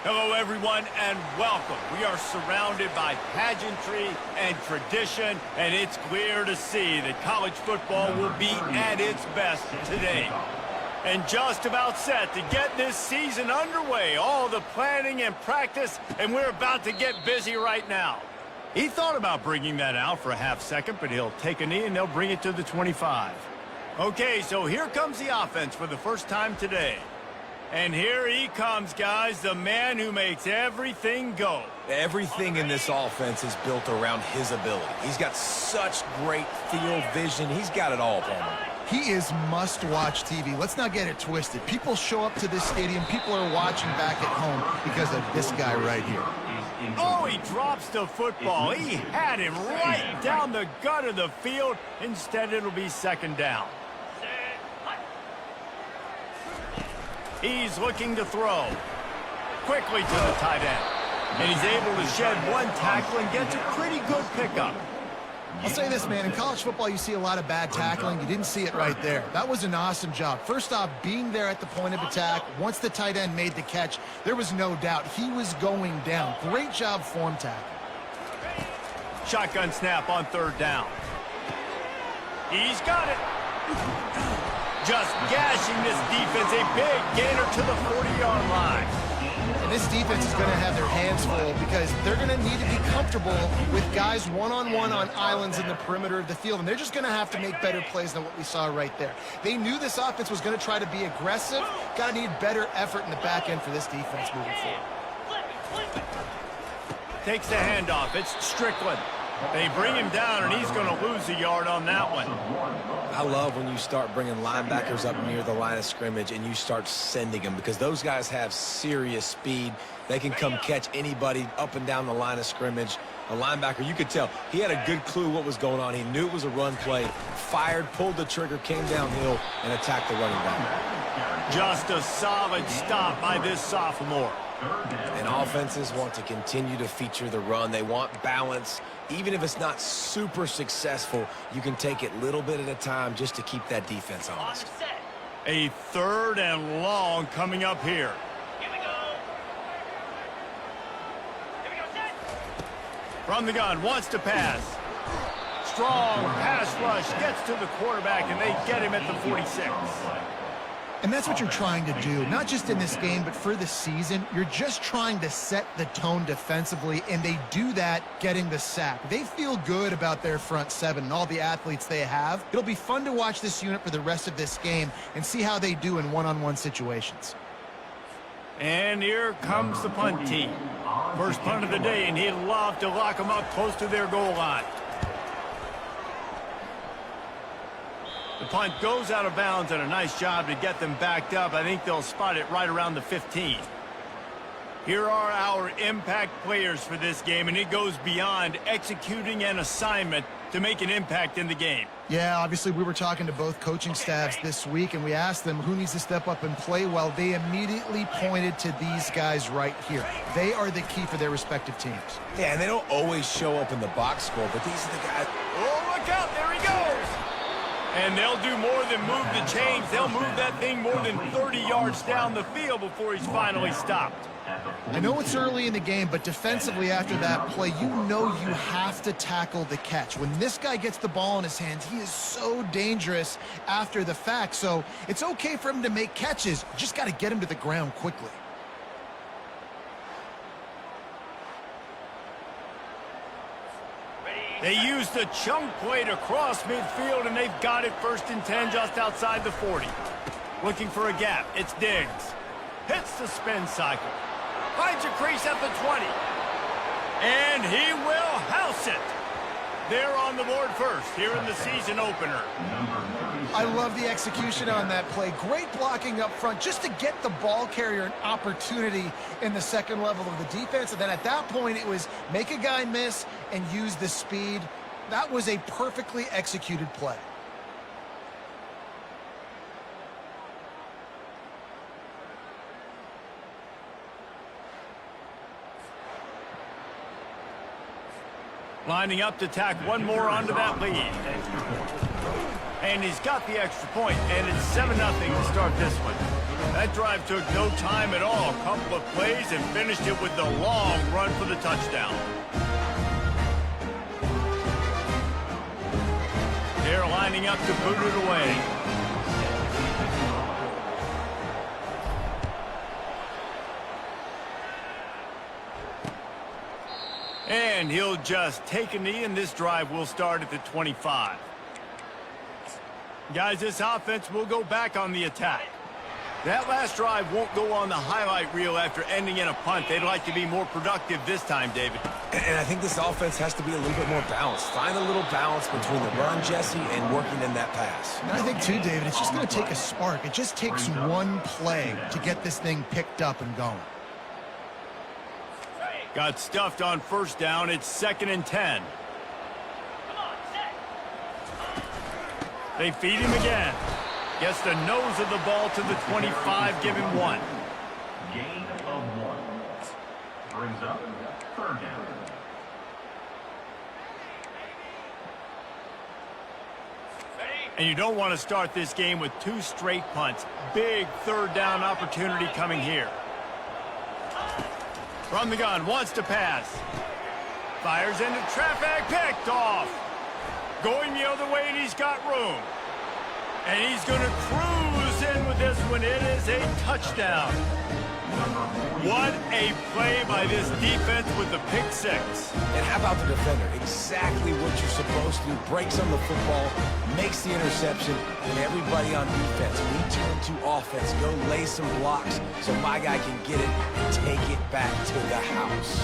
Hello, everyone, and welcome. We are surrounded by pageantry and tradition, and it's clear to see that college football will be at its best today. And just about set to get this season underway. All the planning and practice, and we're about to get busy right now. He thought about bringing that out for a half second, but he'll take a knee and they'll bring it to the 25. Okay, so here comes the offense for the first time today. And here he comes, guys, the man who makes everything go. Everything in this offense is built around his ability. He's got such great field vision. He's got it all, Palmer. He is must-watch TV. Let's not get it twisted. People show up to this stadium. People are watching back at home because of this guy right here. Oh, he drops the football. He had him right down the gut of the field. Instead, it'll be second down. He's looking to throw. Quickly to the tight end. And he's able to shed one tackle and gets a pretty good pickup. I'll say this, man. In college football, you see a lot of bad tackling. You didn't see it right there. That was an awesome job. First off, being there at the point of attack. Once the tight end made the catch, there was no doubt he was going down. Great job form tackle. Shotgun snap on third down. He's got it. Just gashing this defense, a big gainer to the 40-yard line. And this defense is going to have their hands full because they're going to need to be comfortable with guys one-on-one on islands in the perimeter of the field, and they're just going to have to make better plays than what we saw right there. They knew this offense was going to try to be aggressive. Got to need better effort in the back end for this defense moving forward. Takes the handoff. It's Strickland. They bring him down, and he's going to lose a yard on that one. I love when you start bringing linebackers up near the line of scrimmage and you start sending them because those guys have serious speed. They can come catch anybody up and down the line of scrimmage. A linebacker, you could tell, he had a good clue what was going on. He knew it was a run play, fired, pulled the trigger, came downhill, and attacked the running back. Just a solid stop by this sophomore. And offenses want to continue to feature the run. They want balance. Even if it's not super successful, you can take it little bit at a time just to keep that defense honest. A third and long coming up here. From the gun, wants to pass. Strong pass rush, gets to the quarterback, and they get him at the 46. And that's what you're trying to do, not just in this game, but for the season. You're just trying to set the tone defensively, and they do that getting the sack. They feel good about their front seven and all the athletes they have. It'll be fun to watch this unit for the rest of this game and see how they do in one-on-one situations. And here comes the punt team. First punt of the day, and he'd love to lock them up close to their goal line. The punt goes out of bounds, and a nice job to get them backed up. I think they'll spot it right around the 15. Here are our impact players for this game, and it goes beyond executing an assignment to make an impact in the game. Yeah, obviously we were talking to both coaching staffs this week, and we asked them who needs to step up and play well. They immediately pointed to these guys right here. They are the key for their respective teams. Yeah, and they don't always show up in the box score, but these are the guys. Oh, look out, there he goes! And they'll do more than move the chains. They'll move that thing more than 30 yards down the field before he's finally stopped. I know it's early in the game, but defensively after that play, you know you have to tackle the catch. When this guy gets the ball in his hands, he is so dangerous after the fact. So it's okay for him to make catches. Just got to get him to the ground quickly. They use the chunk play to cross midfield, and they've got it first and 10 just outside the 40. Looking for a gap. It's Diggs. Hits the spin cycle. Finds a crease at the 20. And he will house it. They're on the board first here in the season opener. I love the execution on that play. Great blocking up front just to get the ball carrier an opportunity in the second level of the defense. And then at that point, it was make a guy miss and use the speed. That was a perfectly executed play. Lining up to tack one more onto that lead. And he's got the extra point, and it's 7-0 to start this one. That drive took no time at all. A couple of plays and finished it with the long run for the touchdown. They're lining up to boot it away. And he'll just take a knee, and this drive will start at the 25. Guys, this offense will go back on the attack. That last drive won't go on the highlight reel after ending in a punt. They'd like to be more productive this time, David. And I think this offense has to be a little bit more balanced. Find a little balance between the run, Jesse, and working in that pass. And I think, too, David, it's just going to take a spark. It just takes one play to get this thing picked up and going. Got stuffed on first down. It's 2nd and 10. They feed him again. Gets the nose of the ball to the 25. Give him 1. Gain of 1. Brings up 3rd down. And you don't want to start this game with 2 straight punts. Big 3rd down opportunity coming here. From the gun, wants to pass. Fires into traffic, picked off. Going the other way, and he's got room. And he's going to cruise in with this one. It is a touchdown. What a play by this defense with the pick 6. And how about the defender? Exactly what you're supposed to do. Breaks on the football, makes the interception, and everybody on defense, we turn to offense. Go lay some blocks so my guy can get it and take it back to the house.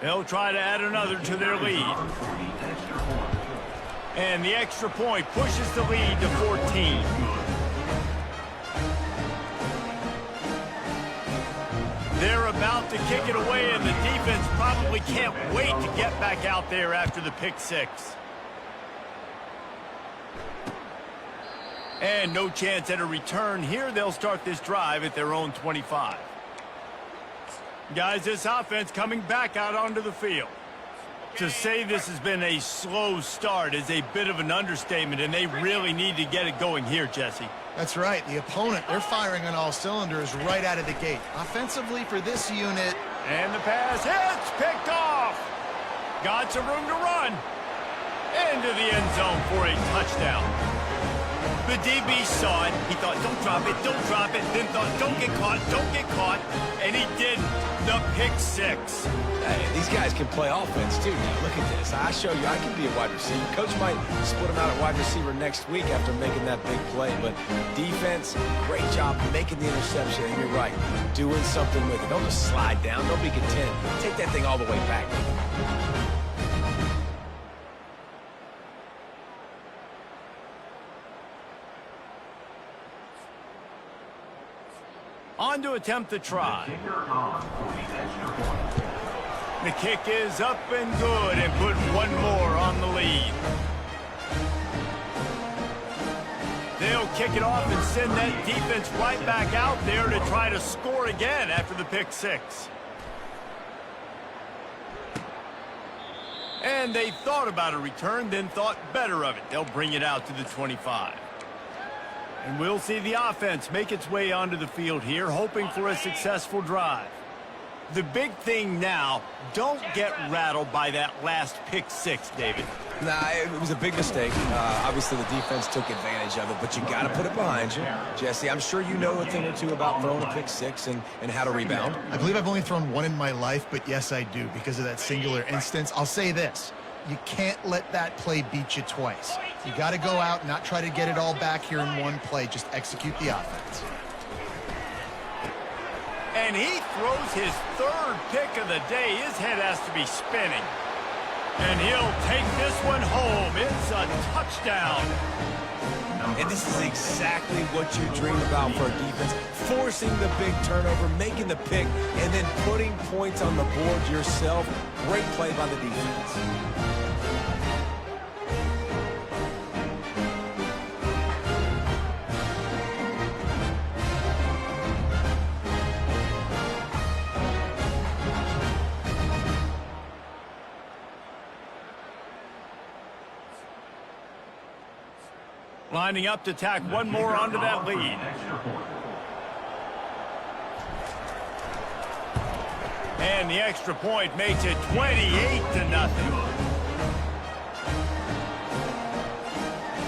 They'll try to add another to their lead. And the extra point pushes the lead to 14. They're about to kick it away, and the defense probably can't wait to get back out there after the pick 6. And no chance at a return here. They'll start this drive at their own 25. Guys, this offense coming back out onto the field. To say this has been a slow start is a bit of an understatement, and they really need to get it going here, Jesse. That's right. The opponent, they're firing on all cylinders right out of the gate. Offensively for this unit. And the pass hits, picked off. Got some room to run. Into the end zone for a touchdown. The DB saw it. He thought, don't drop it, don't drop it. Then thought, don't get caught. And he didn't. The pick 6. Hey, these guys can play offense, too. Now, look at this. I show you I can be a wide receiver. Coach might split him out at wide receiver next week after making that big play. But defense, great job making the interception. And you're right, doing something with it. Don't just slide down. Don't be content. Take that thing all the way back. On to attempt the try. The kick is up and good, and put one more on the lead. They'll kick it off and send that defense right back out there to try to score again after the pick 6. And they thought about a return, then thought better of it. They'll bring it out to the 25. And we'll see the offense make its way onto the field here, hoping for a successful drive. The big thing now, don't get rattled by that last pick 6, David. Nah, it was a big mistake. Obviously, the defense took advantage of it, but you got to put it behind you. Jesse, I'm sure you know a thing or two about throwing a pick 6 and how to rebound. I believe I've only thrown one in my life, but yes, I do because of that singular instance. I'll say this. You can't let that play beat you twice. You got to go out and not try to get it all back here in one play. Just execute the offense. And he throws his 3rd pick of the day. His head has to be spinning. And he'll take this one home. It's a touchdown. And this is exactly what you dream about for a defense. Forcing the big turnover, making the pick, and then putting points on the board yourself. Great play by the defense. Lining up to tack one more onto that lead. And the extra point makes it 28-0.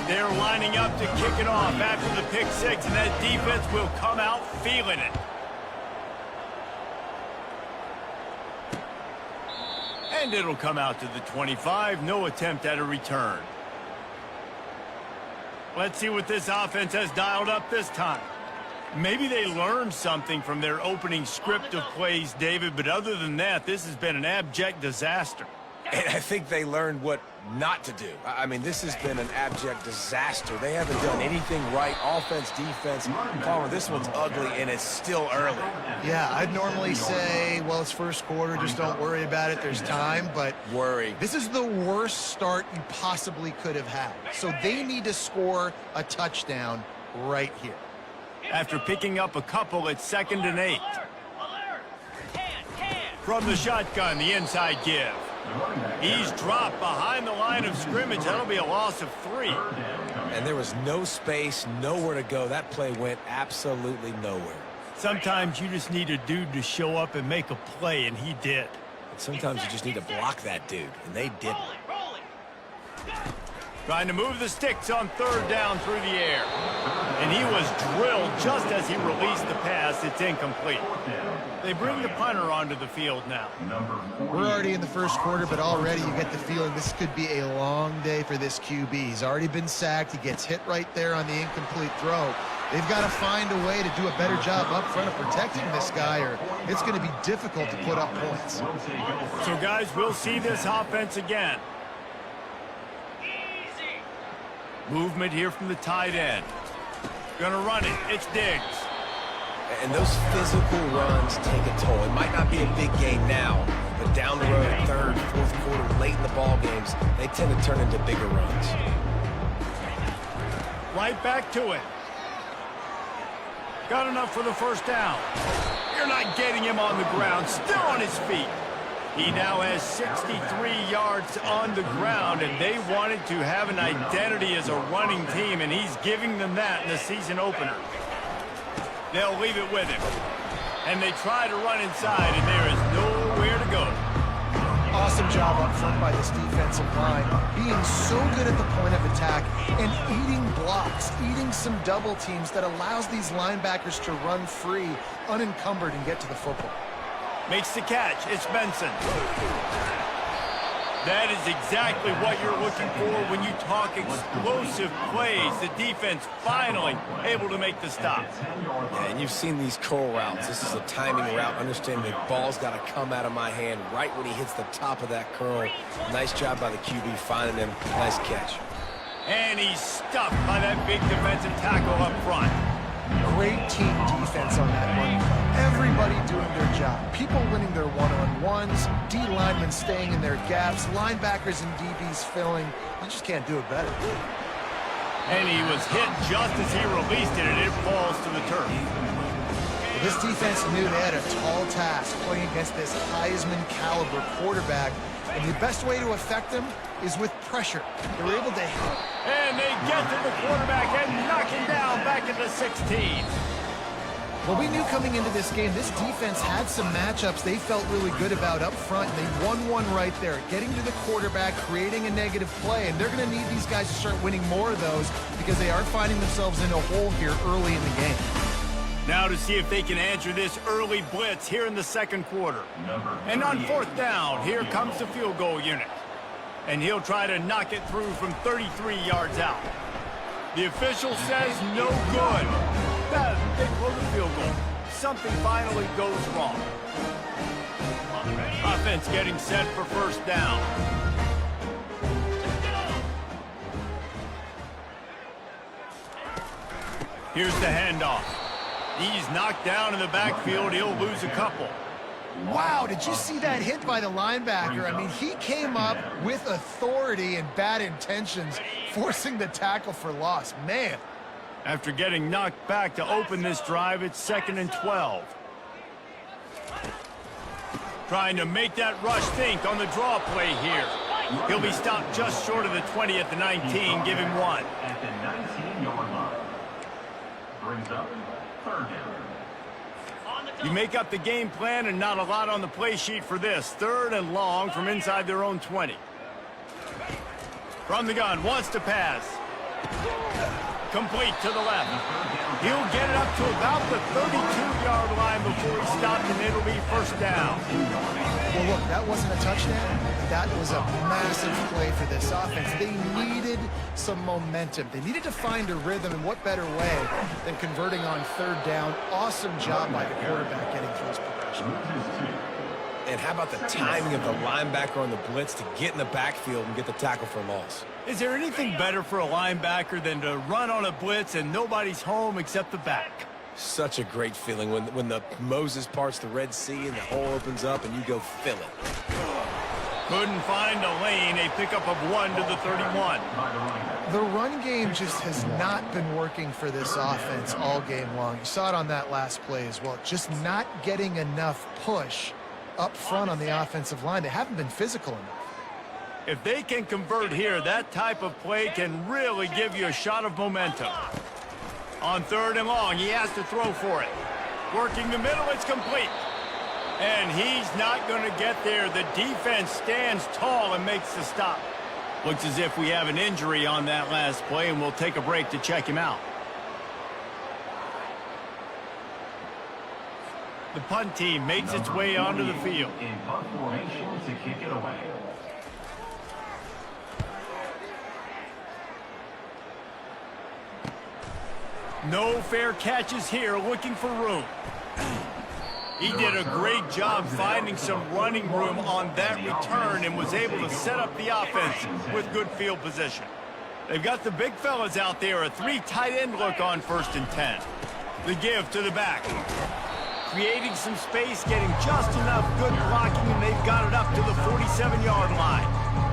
They're lining up to kick it off after the pick six, and that defense will come out feeling it. And it'll come out to the 25. No attempt at a return. Let's see what this offense has dialed up this time. Maybe they learned something from their opening script of plays, David, but other than that, this has been an abject disaster. And I think they learned what not to do. I mean, this has been an abject disaster. They haven't done anything right. Offense, defense. Palmer, this one's ugly, and it's still early. Yeah, I'd normally say, well, it's first quarter, just don't worry about it. There's time, but this is the worst start you possibly could have had. So they need to score a touchdown right here. After picking up a couple, it's 2nd and 8. From the shotgun, the inside give. He's dropped behind the line of scrimmage. That'll be a loss of 3. And there was no space, nowhere to go. That play went absolutely nowhere. Sometimes you just need a dude to show up and make a play, and he did. And sometimes you just need to block that dude, and they didn't. Trying to move the sticks on 3rd down through the air. And he was drilled just as he released the pass. It's incomplete. They bring the punter onto the field now. We're already in the first quarter, but already you get the feeling this could be a long day for this QB. He's already been sacked. He gets hit right there on the incomplete throw. They've got to find a way to do a better job up front of protecting this guy, or it's going to be difficult to put up points. So, guys, we'll see this offense again. Movement here from the tight end. Gonna run it. It's Diggs. And those physical runs take a toll. It might not be a big game now, but down the road, 3rd, 4th quarter, late in the ball games, they tend to turn into bigger runs. Right back to it. Got enough for the first down. You're not getting him on the ground. Still on his feet. He now has 63 yards on the ground, and they wanted to have an identity as a running team, and he's giving them that in the season opener. They'll leave it with him. And they try to run inside, and there is nowhere to go. Awesome job up front by this defensive line, being so good at the point of attack and eating blocks, eating some double teams that allows these linebackers to run free, unencumbered, and get to the football. Makes the catch. It's Benson. That is exactly what you're looking for when you talk explosive plays. The defense finally able to make the stop. Yeah, and you've seen these curl routes. This is a timing route. Understanding the ball's got to come out of my hand right when he hits the top of that curl. Nice job by the QB finding him. Nice catch. And he's stuffed by that big defensive tackle up front. Great team defense on that run play. Everybody doing their job. People winning their one-on-ones, D linemen staying in their gaps, linebackers and DBs filling. You just can't do it better. And he was hit just as he released it, and it falls to the turf. Well, this defense knew they had a tall task playing against this Heisman-caliber quarterback, and the best way to affect him is with pressure. They were able to hit. And they get to the quarterback and knock him down back at the 16. Well, we knew coming into this game, this defense had some matchups they felt really good about up front. They won one right there, getting to the quarterback, creating a negative play, and they're going to need these guys to start winning more of those because they are finding themselves in a hole here early in the game. Now to see if they can answer this early blitz here in the second quarter. And on 4th down, here comes the field goal unit. And he'll try to knock it through from 33 yards out. The official says no good. They blow the field goal. Something finally goes wrong. Offense getting set for 1st down. Here's the handoff. He's knocked down in the backfield. He'll lose a couple. Wow, did you see that hit by the linebacker? I mean, he came up with authority and bad intentions, forcing the tackle for loss. Man. After getting knocked back to open this drive, it's 2nd and 12. Trying to make that rush think on the draw play here. He'll be stopped just short of the 20 at the 19. Give him 1. At the 19-yard line. Brings up third down. You make up the game plan and not a lot on the play sheet for this. 3rd and long from inside their own 20. From the gun, wants to pass. Complete to the left. He'll get it up to about the 32-yard line before he stopped, and it'll be first down. Well, look, that wasn't a touchdown. That was a massive play for this offense. They needed some momentum. They needed to find a rhythm, and what better way than converting on 3rd down. Awesome job by the quarterback getting through his progression. And how about the timing of the linebacker on the blitz to get in the backfield and get the tackle for loss? Is there anything better for a linebacker than to run on a blitz and nobody's home except the back? Such a great feeling when the Moses parts the Red Sea and the hole opens up and you go fill it. Couldn't find a lane. A pickup of 1 to the 31. The run game just has not been working for this offense all game long. You saw it on that last play as well. Just not getting enough push up front on the offensive line. They haven't been physical enough. If they can convert here, that type of play can really give you a shot of momentum. On 3rd and long, he has to throw for it. Working the middle, it's complete. And he's not going to get there. The defense stands tall and makes the stop. Looks as if we have an injury on that last play, and we'll take a break to check him out. The punt team makes its way onto the field. In punt formation to kick it away. No fair catches here, looking for room. He did a great job finding some running room on that return and was able to set up the offense with good field position. They've got the big fellas out there, a 3 tight end look on 1st and 10. The give to the back. Creating some space, getting just enough good blocking, and they've got it up to the 47-yard line.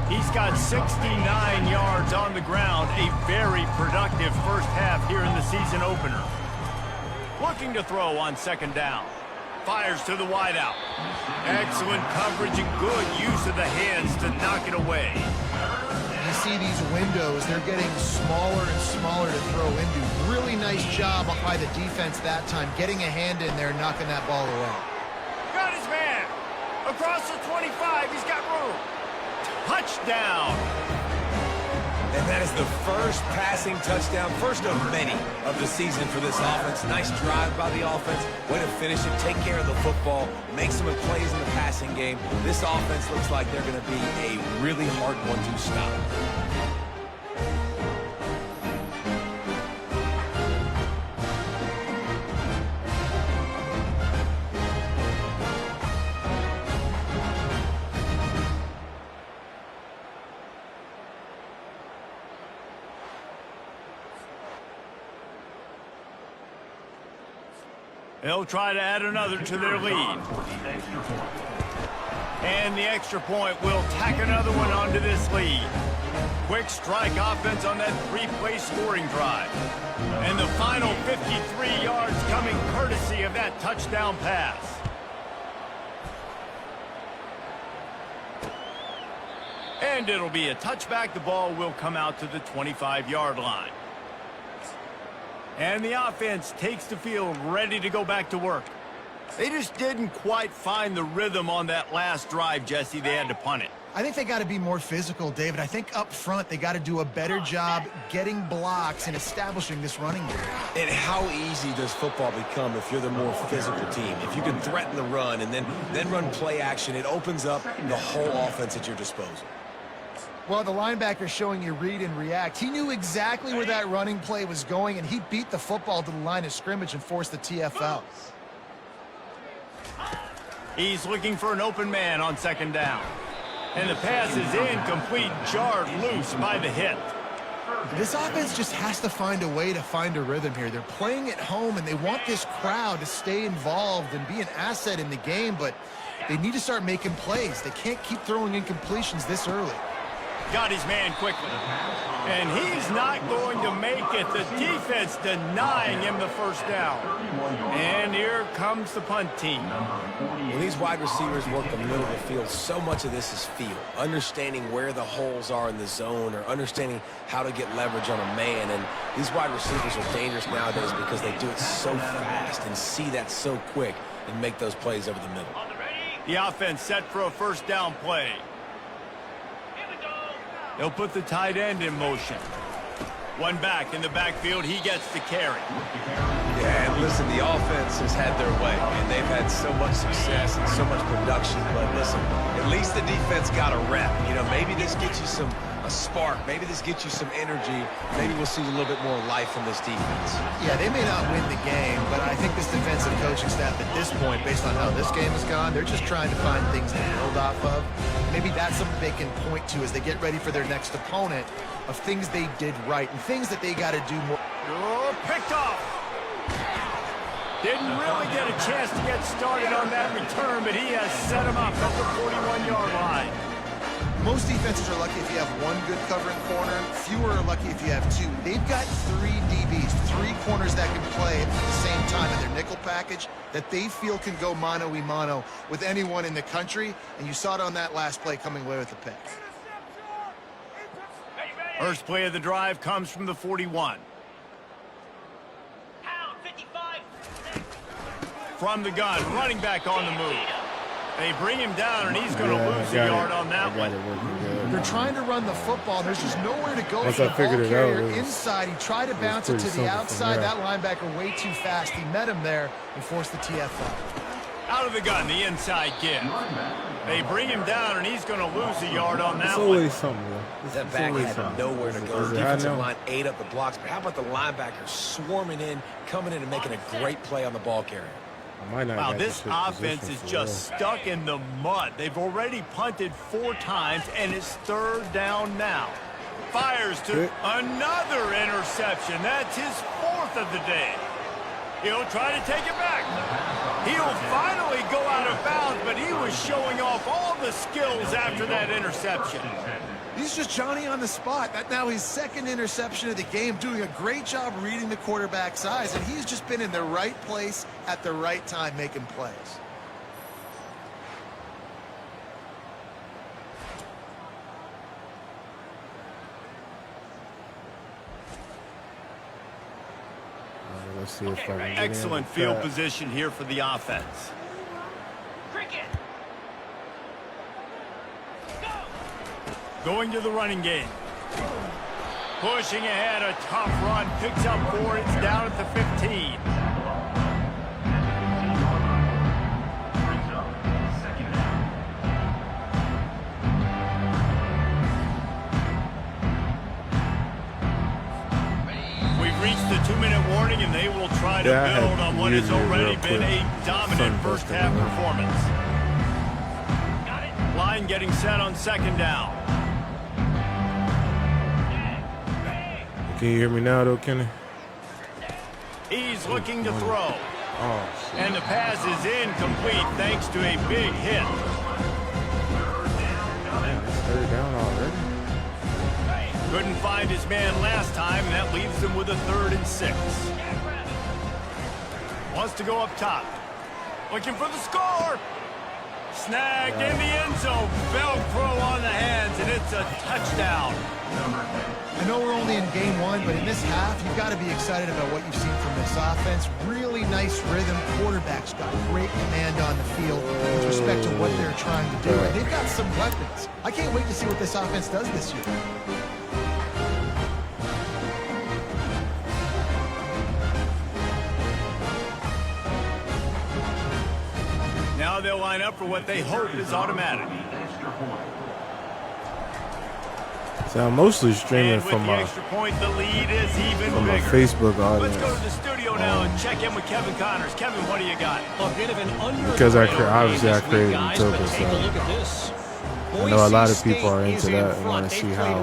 He's got 69 yards on the ground, a very productive first half here in the season opener. Looking to throw on 2nd down. Fires to the wideout. Excellent coverage and good use of the hands to knock it away. You see these windows, they're getting smaller and smaller to throw into. Really nice job by the defense that time, getting a hand in there, knocking that ball away. Got his man. Across the 25, he's got room. Touchdown. And that is the first passing touchdown, first of many of the season for this offense. Nice drive by the offense. Way to finish it, take care of the football, make some plays in the passing game. This offense looks like they're going to be a really hard one to stop. They'll try to add another to their lead. And the extra point will tack another one onto this lead. Quick strike offense on that 3-play scoring drive. And the final 53 yards coming courtesy of that touchdown pass. And it'll be a touchback. The ball will come out to the 25-yard line. And the offense takes the field ready to go back to work. They just didn't quite find the rhythm on that last drive, Jesse. They had to punt it. I think they got to be more physical, David. I think up front they got to do a better job getting blocks and establishing this running game. And how easy does football become if you're the more physical team? If you can threaten the run and then run play action, it opens up the whole offense at your disposal. Well, the linebacker showing you read and react. He knew exactly where that running play was going, and he beat the football to the line of scrimmage and forced the TFL. He's looking for an open man on 2nd down. And the pass is incomplete, jarred loose by the hit. This offense just has to find a way to find a rhythm here. They're playing at home, and they want this crowd to stay involved and be an asset in the game, but they need to start making plays. They can't keep throwing incompletions this early. got his man quickly. And he's not going to make it. The defense denying him the first down. And here comes the punt team. When these wide receivers work the middle of the field, so much of this is feel. Understanding where the holes are in the zone, or understanding how to get leverage on a man. And these wide receivers are dangerous nowadays because they do it so fast and see that so quick and make those plays over the middle. The offense set for a first down play. They'll put the tight end in motion. One back in the backfield, he gets the carry. Yeah, and listen, the offense has had their way, and they've had so much success and so much production. But listen, at least the defense got a rep. You know, maybe this gets you a spark. Maybe this gets you some energy. Maybe we'll see a little bit more life from this defense. Yeah, they may not win the game, but I think this defensive coaching staff at this point, based on how this game has gone, they're just trying to find things to build off of. Maybe that's something they can point to as they get ready for their next opponent, of things they did right and things that they got to do more. Oh, picked off. Didn't really get a chance to get started on that return, but he has set him up at the 41-yard line. Most defenses are lucky if you have one good covering corner. Fewer are lucky if you have two. They've got 3 DBs, 3 corners that can play at the same time in their nickel package that they feel can go mano-a-mano with anyone in the country. And you saw it on that last play coming away with the pick. First play of the drive comes from the 41. From the gun, running back on the move. They bring him down, and he's going to lose a yard on that one. They're trying to run the football. There's just nowhere to go. Once for I the figured ball it carrier out, inside. He tried to bounce it to the outside. That linebacker way too fast. He met him there and forced the TFL. Out of the gun, the inside give. They bring him down, and he's going to lose a yard on that It's one. always something, bro. That back had nowhere to go. The defensive line ate up the blocks. But how about the linebacker sworming in, coming in and making a great play on the ball carrier? Wow, this offense is just stuck in the mud. They've already punted 4 times, and it's 3rd down now. Fires to another interception. That's his 4th of the day. He'll try to take it back. He'll finally go out of bounds, but he was showing off all the skills after that interception. He's just Johnny on the spot. That's now his 2nd interception of the game, doing a great job reading the quarterback's eyes, and he's just been in the right place at the right time making plays. Let's see if I can get Excellent field position here for the offense. Going to the running game. Pushing ahead, a tough run. Picks up 4. It's down at the 15. We've reached the 2-minute warning, and they will try to build on what has already been a dominant first-half performance. Line getting set on 2nd down. Can you hear me now, though, Kenny? He's looking to throw. Oh, And the pass is incomplete thanks to a big hit. man, it's 3rd down already. Couldn't find his man last time, and that leaves him with a 3rd and 6. Wants to go up top. Looking for the score. Snagged in the end zone. Velcro on the hands, and it's a touchdown. I know we're only in game 1, but in this half, you've got to be excited about what you've seen from this offense. Really nice rhythm. Quarterback's got great command on the field with respect to what they're trying to do. And they've got some weapons. I can't wait to see what this offense does this year. Now they'll line up for what they hope is automatic. So I'm mostly streaming And with from the extra point, the lead is even my bigger. Facebook audience. Let's go to the studio now and check in with Kevin Connors. Kevin, what do you got? A bit of an under Because I obviously created Matoaca, so I know a lot of people are into that and want to see how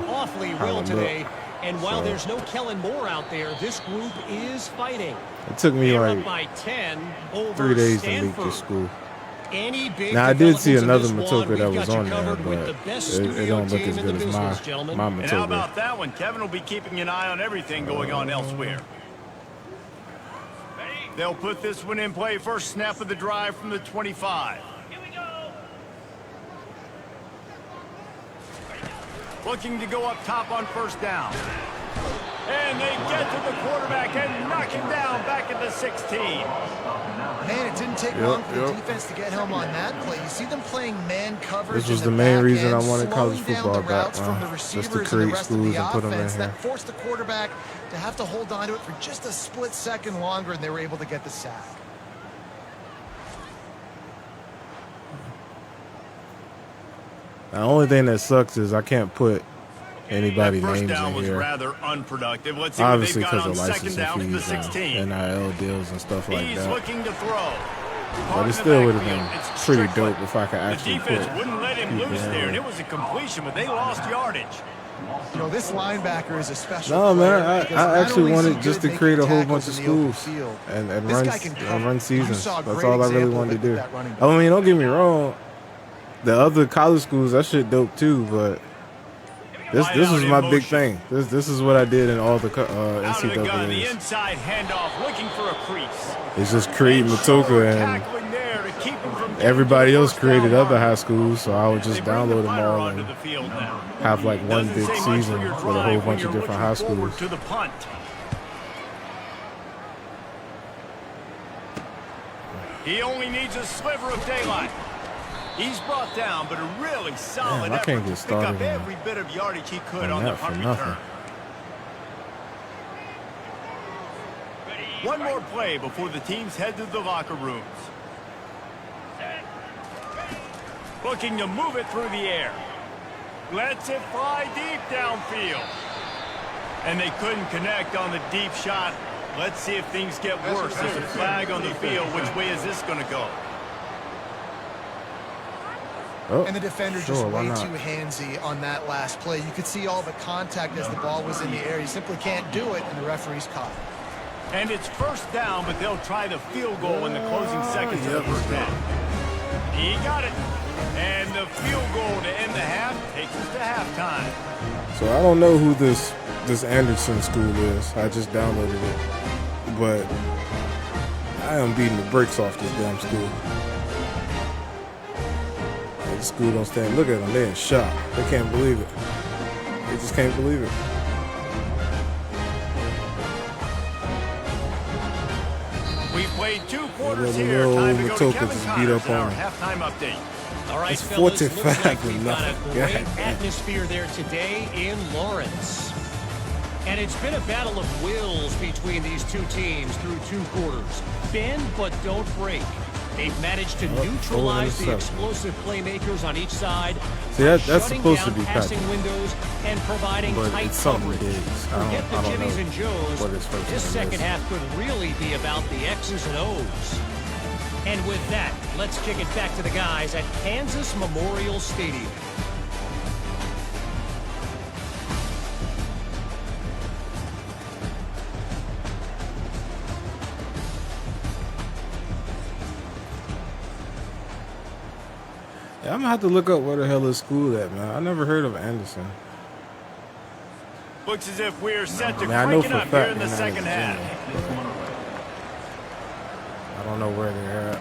it today. look. And while So there's no Kellen Moore out there, this group is fighting. it took me They're like up by 10 over 3 days to Stanford. leave to school. any big Now, I did see developments in another this one, Matoaca that we've was got you on there, covered with but the best it studio don't look team as in good the as business, gentlemen. my And how Matoaca. about that one? Kevin will be keeping an eye on everything going on elsewhere. They'll put this one in play. First snap of the drive from the 25. Looking to go up top on first down. And they get to the quarterback and knock him down back at the 16. Man, it didn't take long for the defense to get home on that play. You see them playing man coverage. This was in the the main back reason I end, wanted college slowing down football the back, routes from the just to receivers and the create rest of schools the and put them in offense. here. That forced the quarterback to have to hold on to it for just a split second longer, and they were able to get the sack. The only thing that sucks is I can't put anybody's That first names down in was here. rather unproductive. Let's see what Obviously, they've got because on of second licensing down from the fees 16. and NIL deals and stuff like He's that. looking to throw. But it still would have been pretty dope if I could actually The put defense wouldn't let him people loose in there, and here. it was a completion, but they lost yardage. You know, this linebacker is a special No, player man, because I not actually only is he wanted just good to create a making whole bunch tackles of in the open schools field. and This guy can cover. run You seasons. saw a That's great all I really example wanted to with do. that running back. I mean, don't get me wrong. The other college schools, that shit dope too, but this was my big thing. This is what I did in all the Out of the gun, the NCAAs. inside handoff, looking for a crease. It's just creating Matoaca, and Tackling there to keep him from everybody getting to else the first created down other line. high schools, so I would just They bring download the them punter all onto and the field now. have like one Doesn't big say much for season your with a whole drive when bunch of you're different high looking forward schools. to the punt. He only needs a sliver of daylight. He's brought down, but a really solid Damn, I can't effort get to pick up started every bit of yardage he could on on the that for punt nothing. return. One more play before the teams head to the locker rooms. Looking to move it through the air. Lets it fly deep downfield. And they couldn't connect on the deep shot. Let's see if things get worse. There's a flag on the field. Which way is this going to go? Oh, And the defender sure, just why way not? too handsy on that last play. You could see all the contact as the ball was in the air. You simply can't do it, and the referee's caught it. And it's first down, but they'll try the field goal in the closing seconds of the first half. He got it. And the field goal to end the half takes us to halftime. So I don't know who this Anderson school is. I just downloaded it, but I am beating the brakes off this damn school. This school don't stand. Look at them. They're in shock. They can't believe it. They just can't believe it. We've played 2 quarters Little here. Time to go to Matoaca Kevin just beat Connors up in our on him. halftime update. All right, It's fellas, looks 45 like we've got a nothing. great God damn. atmosphere there today in Lawrence. And it's been a battle of wills between these two teams through 2 quarters. Bend but don't break. They've managed to neutralize the interception. explosive playmakers on each side. See, that's shutting supposed to down be passing Patrick. windows and providing But tight it's something coverage. big. Forget the I don't Jimmies know and Joes. what his first This name second is. half could really be about the X's and O's. And with that, let's kick it back to the guys at Kansas Memorial Stadium. Yeah, I'm gonna have to look up where the hell is school at, man. I never heard of Anderson. Looks as if we're set to I mean, I know crank it for a up here fact in the they're not second in half. Virginia, but I don't know where they're at.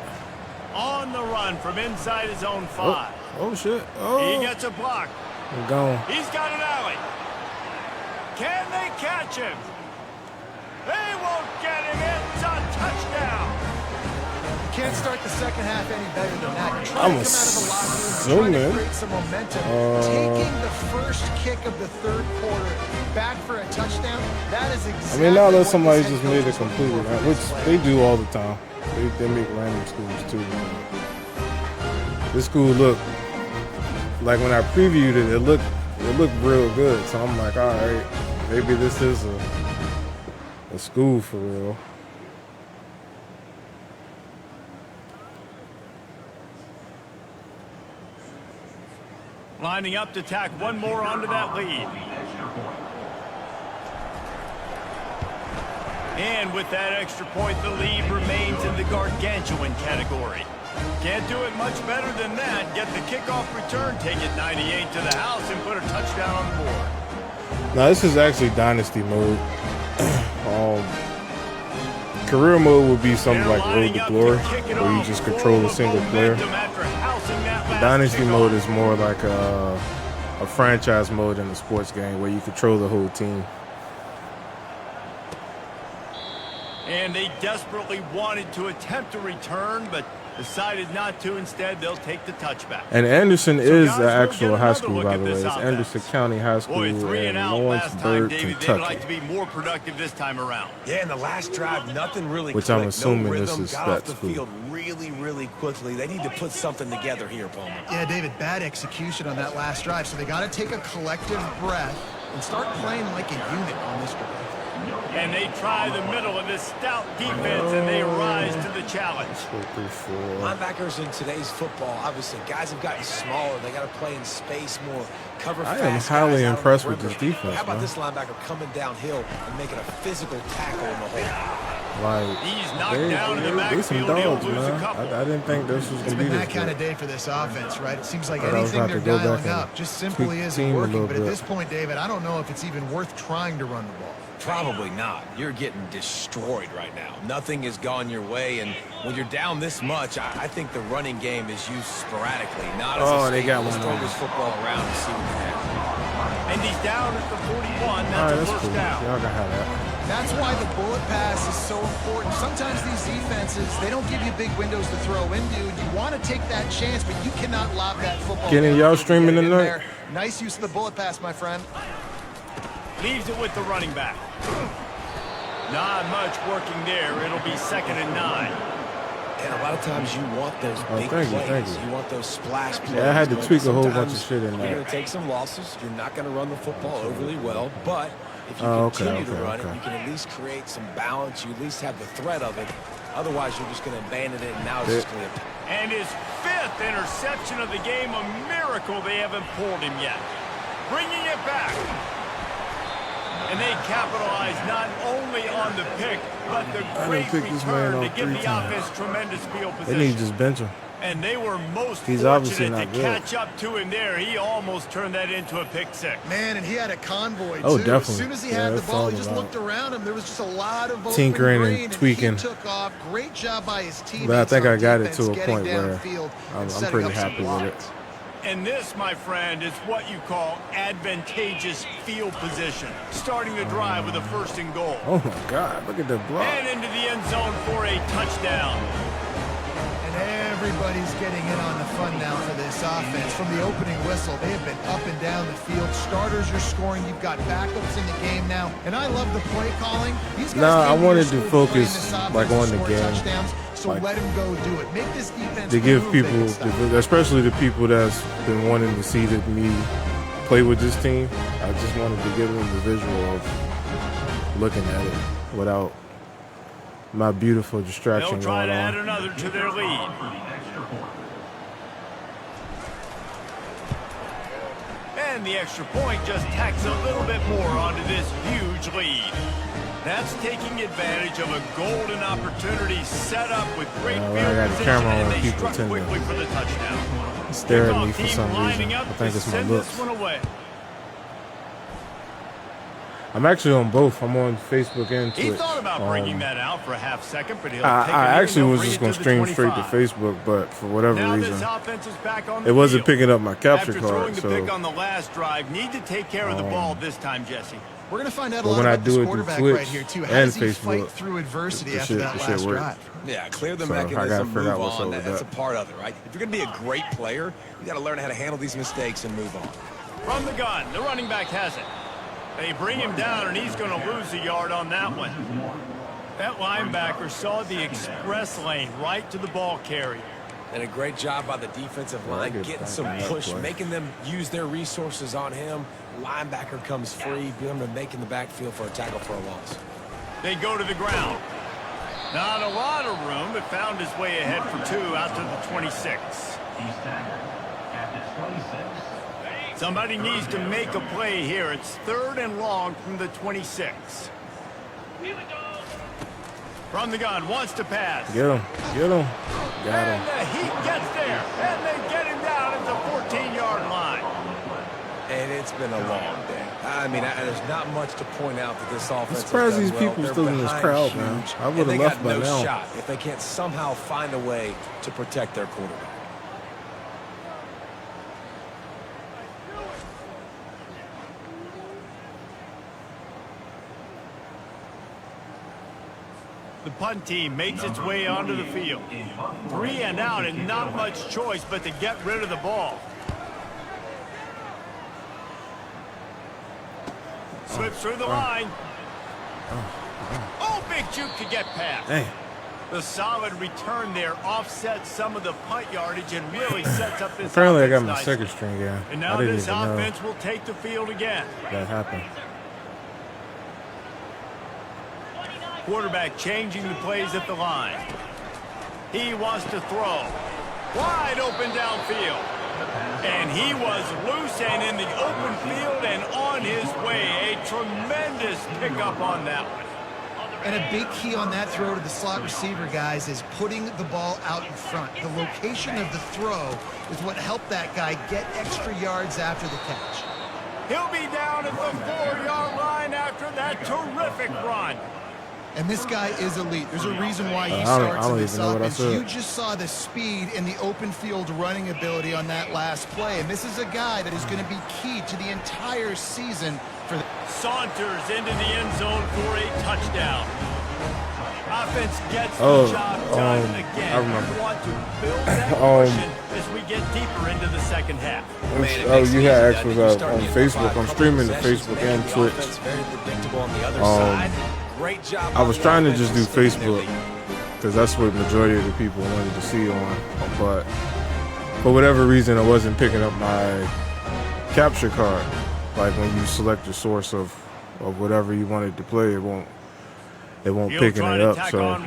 On the run from inside his own 5. Oh shit! He Oh, gets a block. I'm gone. He's got an alley. Can they catch him? They won't get him. It's a touchdown. You can't start the second half any better than that. You're I'm trying to come out of the locker room, trying to assuming. create some momentum. Taking the first kick of the third quarter back for a touchdown, that is I exactly mean, now that what somebody this head just coach made a is looking completely, for which this play. they do all the time. They make random schools too. This school looked like when I previewed it, it looked real good. So I'm like, all right, maybe this is a school for real. Lining up to tack one more onto that lead. And with that extra point, the lead remains in the gargantuan category. Can't do it much better than that. Get the kickoff return, take it 98 to the house, and put a touchdown on the board. Now, this is actually Dynasty mode. Career mode would be something like Road to Glory, where you just control a single player. Dynasty mode is more like a franchise mode in a sports game where you control the whole team. And they desperately wanted to attempt a return, but decided not to. Instead, they'll take the touchback. And Anderson is an actual high school, by the way. It's Anderson County High School in Lawrenceburg, Kentucky. They'd like to be more productive this time around. Yeah, in the last drive, nothing really Which clicked. I'm assuming no this rhythm, is got off that the school. field really quickly. They need to put something together here, Palmer. Yeah, David, bad execution on that last drive. So they got to take a collective breath and start playing like a unit on this drive. And they try the middle of this stout defense, and they rise to the challenge. Linebackers in today's football, obviously, guys have gotten smaller. They got to play in space more, cover I fast. am highly guys out on the impressed with perimeter. this defense, How about man. this linebacker coming downhill and making a physical tackle in the hole? Like, He's knocked down in the they some backfield. He'll dogs, lose a man. couple. I didn't think this was It's going to be been this that kind good. of day for this offense, right? It seems like Thought I was anything about they're to go back dialing and up just simply tweak the isn't team a working. little But at bit. this point, David, I don't know if it's even worth trying to run the ball. Probably not. You're getting destroyed right now. Nothing has gone your way, and when you're down this much, I think the running game is used sporadically, not as a They got staple. one Throw on. this football around and see what can happen. And he's down at the 41. All right, That's a that's first cool. down. Y'all can have that. That's why the bullet pass is so important. Sometimes these defenses, they don't give you big windows to throw into, and you want to take that chance, but you cannot lob that football. Kenny, down. y'all streaming Get it in tonight? there. Nice use of the bullet pass, my friend. Leaves it with the running back. Not much working there. It'll be 2nd and 9. And a lot of times you want those big thank you, plays. thank you. Want those splash plays. Yeah, I had to but tweak a whole bunch of sometimes shit in You're there. going to take some losses. You're not going to run the football overly well, but if you continue to run it, you can at least create some balance. You at least have the threat of it. Otherwise, you're just going to abandon it, and now it's just going to... And his 5th interception of the game. A miracle they haven't pulled him yet. Bringing it back. And they capitalize not only on the pick, but the great pick this man return to off give 3 the times. offense tremendous field They need position. to just bench him. And they were most He's obviously fortunate not to good. catch up to him there. He almost turned that into a pick 6. Man, and he had a convoy, Oh, too. definitely. As soon as he Yeah, had the it's ball, all he just about looked around him. There was just a lot of open tinkering and green, tweaking. he took off. Great job by his teammates. But I think on I got it defense, to a getting point where downfield I'm and setting pretty up some happy with it. blocks. And this, my friend, is what you call advantageous field position. Starting the drive with a 1st and goal. Oh, my God. Look at the block. And into the end zone for a touchdown. And everybody's getting in on the fun now for this offense. From the opening whistle, they have been up and down the field. Starters are scoring. You've got backups in the game now. And I love the play calling. These guys Nah, I came to wanted your to school playing focus, this offense like, on to the score game. touchdowns, so Like, let him go do it. Make this defense to give prove they people, can stop. especially the people that's been wanting to see me play with this team, I just wanted to give them the visual of looking at it without my beautiful distraction They'll try going to add on. another to their lead. For the extra point. And the extra point just tacks a little bit more onto this huge lead. That's taking advantage of a golden opportunity set up with great Yeah, field well, I got the position, camera on and when they people struck tend to quickly for the touchdown. Stare at me Kickoff for team some lining reason. up I think to it's my send looks. this one away. I'm actually on both. I'm on Facebook and Twitch. He thought about bringing that out for a half second, but he'll take I it in and actually they'll was bring just it going to to the stream straight to 25. Facebook, but for whatever Now reason, this offense is back on the it wasn't field. picking up my capture After card. throwing the pick So on the last drive, need to take care of the ball this time, Jesse. We're going to find out a But lot when I about do this it through quarterback Twitch right here, too. How and does he Facebook, fight through adversity the after shit- that the shit last works. drive? Yeah, clear the So, I gotta mechanism, figure move out what's on. up with That's a that. part of it, right? If you're going to be a great player, you got to learn how to handle these mistakes and move on. From the gun, the running back has it. They bring him down, and he's going to lose a yard on that one. That linebacker saw the express lane right to the ball carrier. And a great job by the defensive line, good getting play. some Good push, play. making them use their resources on him. Linebacker comes free, them to make in the backfield for a tackle for a loss. They go to the ground. Not a lot of room, but found his way ahead for 2 out to the 26. He's tackled at the 26. Somebody needs to make a play here. It's 3rd and long from the 26. From the gun, wants to pass. Get him. Get him. Got And him. the Heat gets there, and they get him down at the 14-yard line. And it's been a long day. I mean, there's not much to point out that this offense. I'm surprised these well. people They're still in this behind crowd, huge, man. I and would they have left got by no now. shot if they can't somehow find a way to protect their quarterback. The punt team makes its way onto the field. 3 and out, and not much choice but to get rid of the ball. Slips through the line. Oh, big juke to get past. Dang. The solid return there offsets some of the punt yardage and really sets up this Apparently, I got offense my nicely. second string guy. And now I didn't this even know offense will take the field again. that happened. Quarterback changing the plays at the line. He wants to throw. Wide open downfield. And he was loose and in the open field and on his way. A tremendous pickup on that one. And a big key on that throw to the slot receiver, guys, is putting the ball out in front. The location of the throw is what helped that guy get extra yards after the catch. He'll be down at the 4-yard line after that terrific run. And this guy is elite. There's a reason why he I starts don't in this even know what I offense. said. You just saw the speed and the open field running ability on that last play. And this is a guy that is going to be key to the entire season for the Saunters into the end zone for a touchdown. Offense gets the job done again. I remember. We want to build that cushion as we get deeper into the second half. Oh, you had asked was on Facebook. I'm streaming to Facebook and Twitch. Very predictable on the other side. Great job. I was trying to just do Facebook because that's what the majority of the people wanted to see on. But for whatever reason, I wasn't picking up my capture card. Like when you select the source of whatever you wanted to play, it won't picking it up. So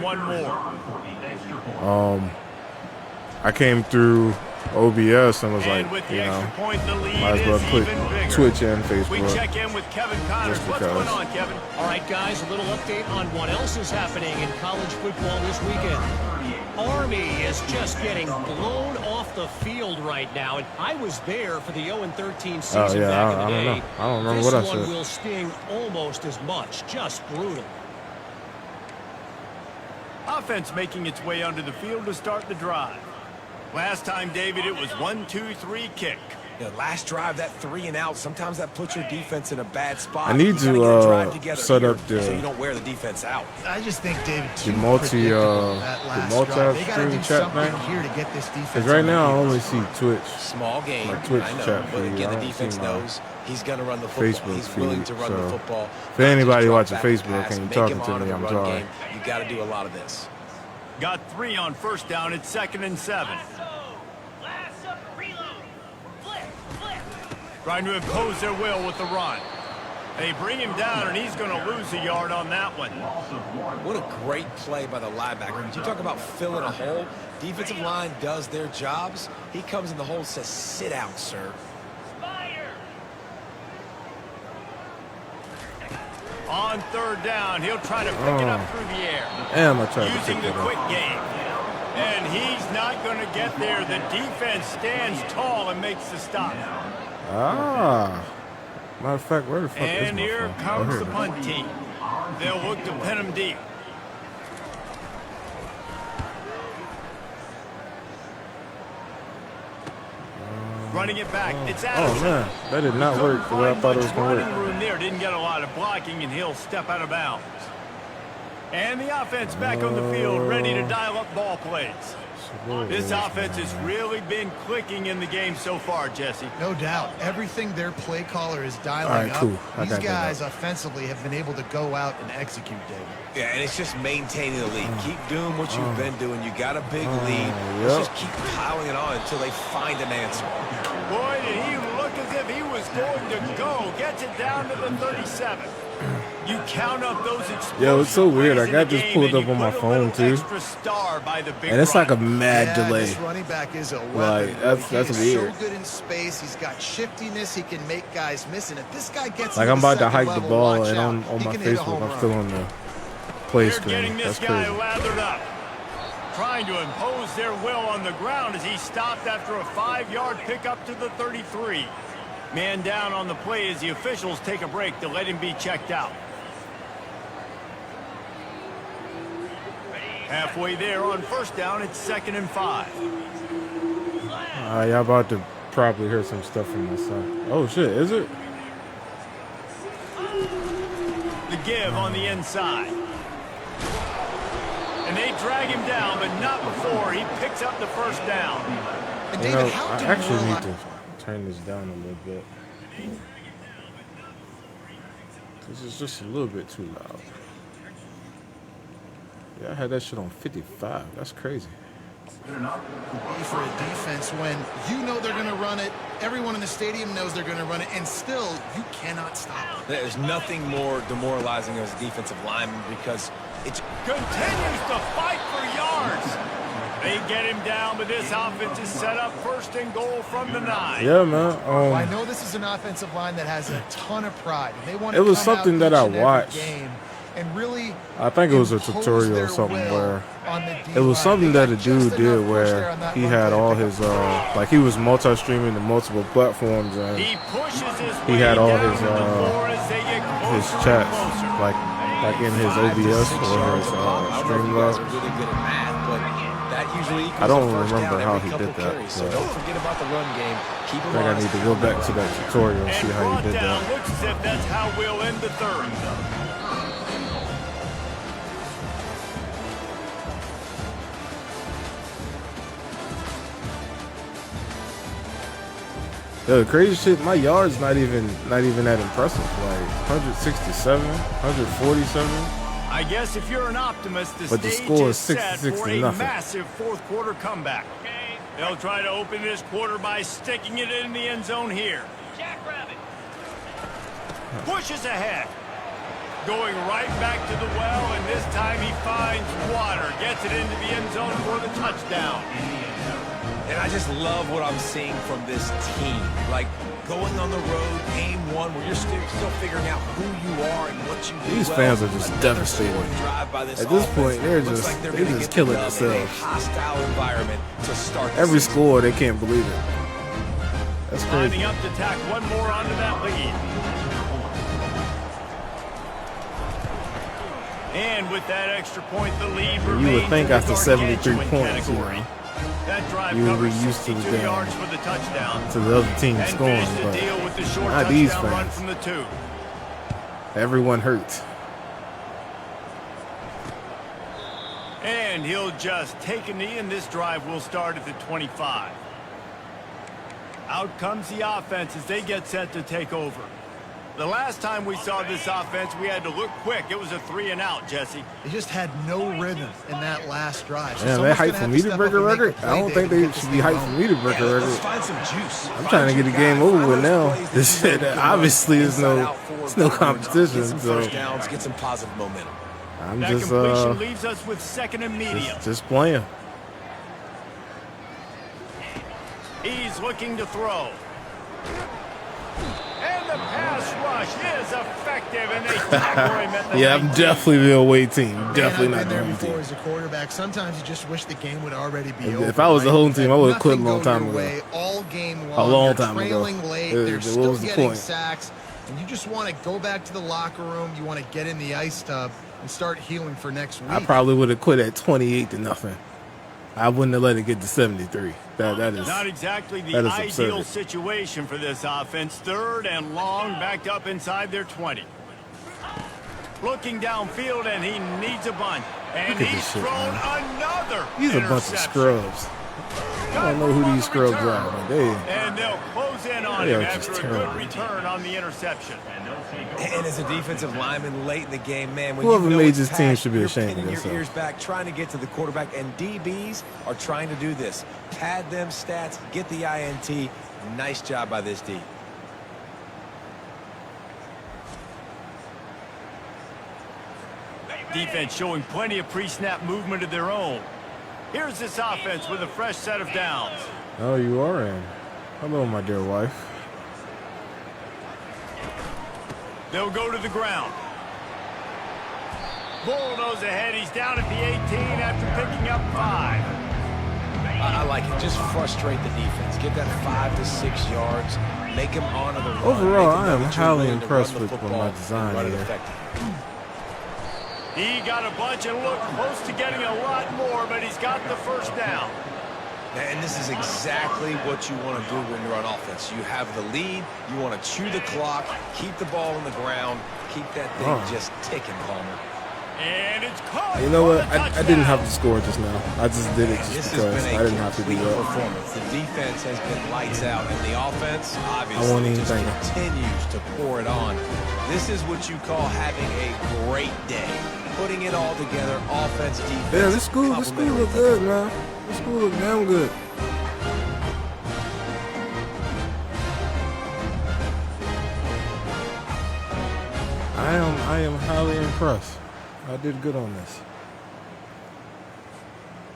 I came through OBS and was like, you know, might as well put Twitch and Facebook. We check in with Kevin Connors. What's going on, Kevin? All right, guys, a little update on what else is happening in college football this weekend. Army is just getting blown off the field right now, and I was there for the 0-13 season back in the day. I don't remember this what I one said. will sting almost as much. Just brutal. Offense making its way onto the field to start the drive. Last time, David, it was 1-2-3 kick. You know, last drive, that 3 and out, sometimes that puts your defense in a bad spot. I need You gotta to, get a drive together set here up the- so you don't wear the defense out. I just think David too multi, predictable that last the drive. They got to do multi-screen chat something thing? here to get this defense. Because right on now I their only heels. see Twitch. Small game, My Twitch I know, chat but feed. again, I the don't defense see my knows he's going to run the football. Facebook He's willing feed, to run so the football. if anybody Not watching just drop Facebook back pass, and make talking him to honor me, the I'm run sorry. game. You got to do a lot of this. Got 3 on first down at 2nd and 7. Trying to impose their will with the run. They bring him down, and he's going to lose a yard on that one. What a great play by the linebacker. You talk about filling a hole. Defensive line does their jobs. He comes in the hole and says, sit out, sir. On 3rd down, he'll try to pick it up through the air. Damn, I tried to Using pick the that up. quick game. And he's not going to get there. The defense stands tall and makes the stop. Matter of fact, where the fuck is And my here phone? comes here the it is. punt team. They'll look to pin him deep. Running it back. It's Oh Addison. man, that did not work the way I thought it was going to Running work. room there. Didn't get a lot of blocking, and he'll step out of bounds. And the offense back on the field, ready to dial up ball plays. This offense has really been clicking in the game so far, Jesse. No doubt. Everything their play caller is dialing All right, up, cool. I these got that guys out. offensively have been able to go out and execute, David. Yeah, and it's just maintaining the lead. Keep doing what you've been doing. You got a big lead. yep. Let's just keep piling it on until they find an answer. Boy, did he look as if he was going to go. Gets it down to the 37. You count up those explosive Yo, it's so weird. plays I got in the this game, pulled and up you on my put a phone, little too. extra star by the big And it's like a run. mad delay. This running back is a weapon. Like, that's He is weird. so good in space. He's got shiftiness. He can make guys miss. And if this guy gets Like to I'm the about to second hike the level, ball, watch and out. on He my can hit a Facebook, home I'm run. still on the play They're screen. getting this That's guy crazy. lathered up. Trying to impose their will on the ground as he stopped after a 5-yard pickup to the 33. Man down on the play as the officials take a break to let him be checked out. Halfway there on first down, it's 2nd and 5. Y'all about to probably hear some stuff from my side. Oh, shit, is it? The give on the inside. And they drag him down, but not before he picks up the first down. And You David, know, how I actually need demoralizing. to turn this down a little bit. This is just a little bit too loud. Yeah, I had that shit on 55. That's crazy. For a defense when you know they're going to run it, everyone in the stadium knows they're going to run it, and still you cannot stop it. There's nothing more demoralizing as a defensive lineman because it Continues to fight for yards. They get him down, but this offense is set up 1st and goal from the 9. Yeah, man. Well, I know this is an offensive line that has a ton of pride. They want It to was come out something that each I and every watched. game and really I think it was a impose tutorial their or something will where on the it was D-line. something They that got a just dude enough did push there where on that he run had play all to pick his up. like he was multi-streaming to multiple platforms and He pushes his he way had all down his to the floor as they get his closer and chats closer. like in his 5 to OBS 6 or yards his a pop. I don't know if you Streamlabs. guys are really good at math, but that usually equals I don't a first remember down how every he couple did that, carries. So but don't forget about the run game. Keep I him think I honest. need to go back to that tutorial and And see how brought he did down. that. Looks as if that's how we'll end the 3rd. Yeah, the crazy shit, my yard's not even that impressive. Like 167, 147. I guess if you're an optimist, the But the stage score is is set 66 for to a nothing. massive 4th quarter comeback. They'll try to open this quarter by sticking it in the end zone here. Pushes ahead. Going right back to the well, and this time he finds water. Gets it into the end zone for the touchdown. And I just love what I'm seeing from this team. Like going on the road, game one, where you're still figuring out who you are and what you do. These well. fans are just Another devastated. scoring drive by this At this offense. point, they're Looks just- like they're they're gonna just get killing the dub in a themselves. hostile environment to start the Every season. score, they can't believe it. That's Lining crazy. up to tack one more onto that lead. And with that extra point, the lead You would remains think in the after 73 gargantuan points, you category. know, That drive you would covers be used to the 62 damn- yards for the touchdown. to the other team And scoring, finished the but deal with the short not these touchdown run fans. from the 2. Everyone hurts. And he'll just take a knee, and this drive will start at the 25. Out comes the offense as they get set to take over. The last time we saw this offense, we had to look quick. It was a 3-and-out, Jesse. They just had no rhythm in that last drive. So Man, they someone's hyped gonna for have me to to step break up a and make record. play, I don't think David, they get this should be thing hyped for going. me to break a Yeah, record. let's find some juice. I'm trying to get the game over with now. This shit, obviously, is no competition. Get some So first downs, get some positive momentum. I'm That just completion leaves us with 2nd and medium. just playing. He's looking to throw. And the pass rush is effective, and they tackle him at the Yeah, I'm 19. definitely the away team. Definitely Man, not I've the been there home before team. as a quarterback. Sometimes you just wish the game would already be over. If I was the right? home team, I would have quit a Nothing long go time your ago. way all game long. A long They're time ago. trailing late. What They're was still the getting point? sacks, and you just want to go back to the locker room. You want to get in the ice tub and start healing for next week. I probably would have quit at 28-0. I wouldn't have let it get to 73. That is Not exactly the that is ideal absurd. situation for this offense. 3rd and long, backed up inside their 20. Looking downfield, and he needs a bunt. And Look at he's this shit, thrown man. another These a bunch of interception. scrubs. I don't know who these scrubs are, but they. And they'll close in on They him are after just a terrible. good return on the interception. And as a defensive lineman late in the game, man, when Whoever you know made it's this team passed, should be you're ashamed of pinning your themselves. ears back, trying to get to the quarterback, and DBs are trying to do this. Pad them stats, get the INT. Nice job by this D. Defense showing plenty of pre-snap movement of their own. Here's this offense with a fresh set of downs. Oh, you are in. Hello, my dear wife. They'll go to the ground. Bulldoze ahead. He's down at the 18 after picking up 5. I like it. Just frustrate the defense. Get that 5 to 6 yards. Make them honor the run. Overall, Make them I know am that you're highly willing to impressed run the with football my design and run it here. effectively. He got a bunch and looked close to getting a lot more, but he's got the first down. And this is exactly what you want to do when you're on offense. You have the lead. You want to chew the clock, keep the ball on the ground, keep that thing just ticking, Palmer. And it's caught. You know what? I didn't have to score just now. I just did it just This because has been I a didn't have to do complete that. performance. The defense has been lights out, and the offense I won't obviously even just think it. continues to pour it on. This is what you call having a great day. Putting it all together, offense, defense. Yeah, this school look good, man. This school look damn good. I am highly impressed. I did good on this.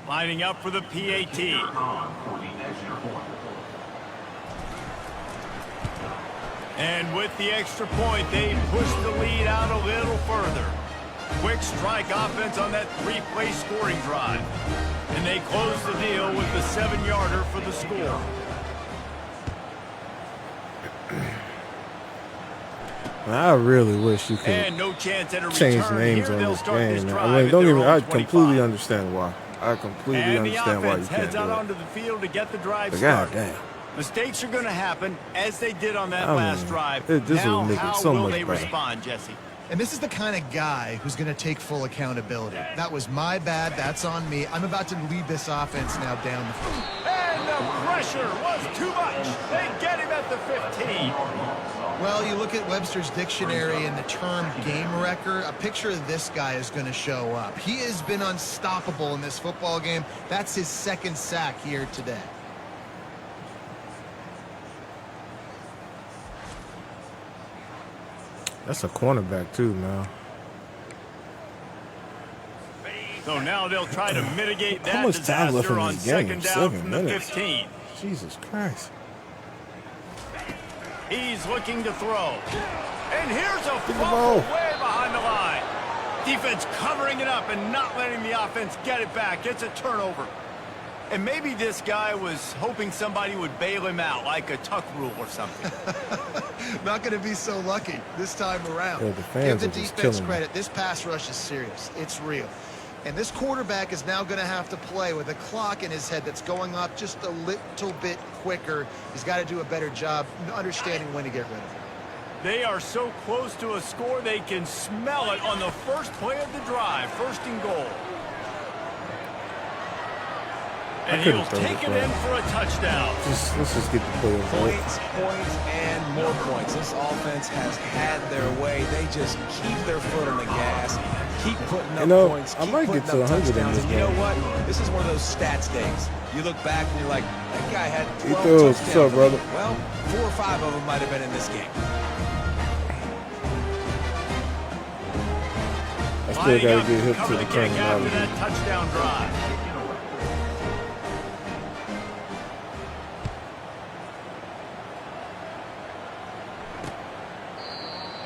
Lining up for the PAT. For the extra point. And with the extra point, they push the lead out a little further. Quick strike offense on that 3-play scoring drive. And they close the deal with the 7-yarder for the score. I really wish you could And no chance at a change return. names Here on they'll this start this game, man. drive I mean, at don't their even. own I 25. completely understand why. I completely And the understand why you offense can't heads do out it. onto the field to get the drive But started. goddamn. Mistakes are going to happen, as they did on that I last mean, drive. this Now, will make it how so will much they better. respond, Jesse? And this is the kind of guy who's going to take full accountability. That was my bad. That's on me. I'm about to lead this offense now down the field. And the pressure was too much. They get him at the 15. Well, you look at Webster's dictionary and the term game wrecker, a picture of this guy is going to show up. He has been unstoppable in this football game. That's his second sack here today. That's a cornerback too, man. So now they'll try to mitigate How that much time left disaster in on this game? second down 7 from the minutes. 15. Jesus Christ. He's looking to throw. And here's a the fumble ball. way behind the line. Defense covering it up and not letting the offense get it back. It's a turnover. And maybe this guy was hoping somebody would bail him out, like a tuck rule or something. Not going to be so lucky this time around. Yeah, the fans Give are the just defense killing me. credit. This pass rush is serious. It's real. And this quarterback is now going to have to play with a clock in his head that's going up just a little bit quicker. He's got to do a better job understanding when to get rid of it. They are so close to a score, they can smell it on the first play of the drive. First and goal. And he'll couldn't throw take the it in ball. for a touchdown. Let's just get the play over with. Points, and more points. This offense has had their way. They just keep their foot on the gas, keep putting up You know, points, I keep might putting get to up 100 in touchdowns. this And you know game. what? This is one of those stats days. You look back and you're like, that guy had 12 throws. touchdowns. What's up, brother? Well, 4 or 5 of them might have been in this game. I still Lining got up to get hit cover to the the turn kick out after of that it. touchdown drive.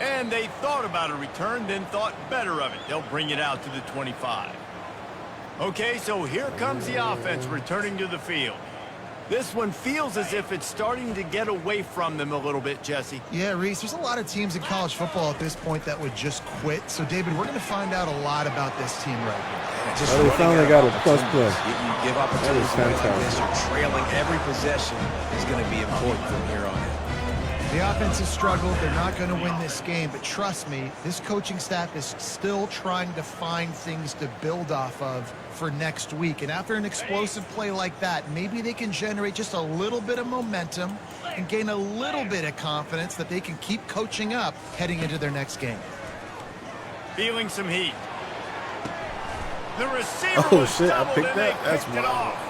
And they thought about a return, then thought better of it. They'll bring it out to the 25. Okay, so here comes the offense returning to the field. This one feels as if it's starting to get away from them a little bit, Jesse. Yeah, Reese, there's a lot of teams in college football at this point that would just quit. So, David, we're going to find out a lot about this team right now. Just Oh, they running finally out got of a plus opportunities. play. You give opportunities That is like this, fantastic. you're trailing every possession is going to be important from here on in. The offense has struggled. They're not going to win this game. But trust me, this coaching staff is still trying to find things to build off of for next week. And after an explosive play like that, maybe they can generate just a little bit of momentum and gain a little bit of confidence that they can keep coaching up heading into their next game. Feeling some heat. The receiver Oh, was shit, I doubled picked and that? they That's picked it wild. off.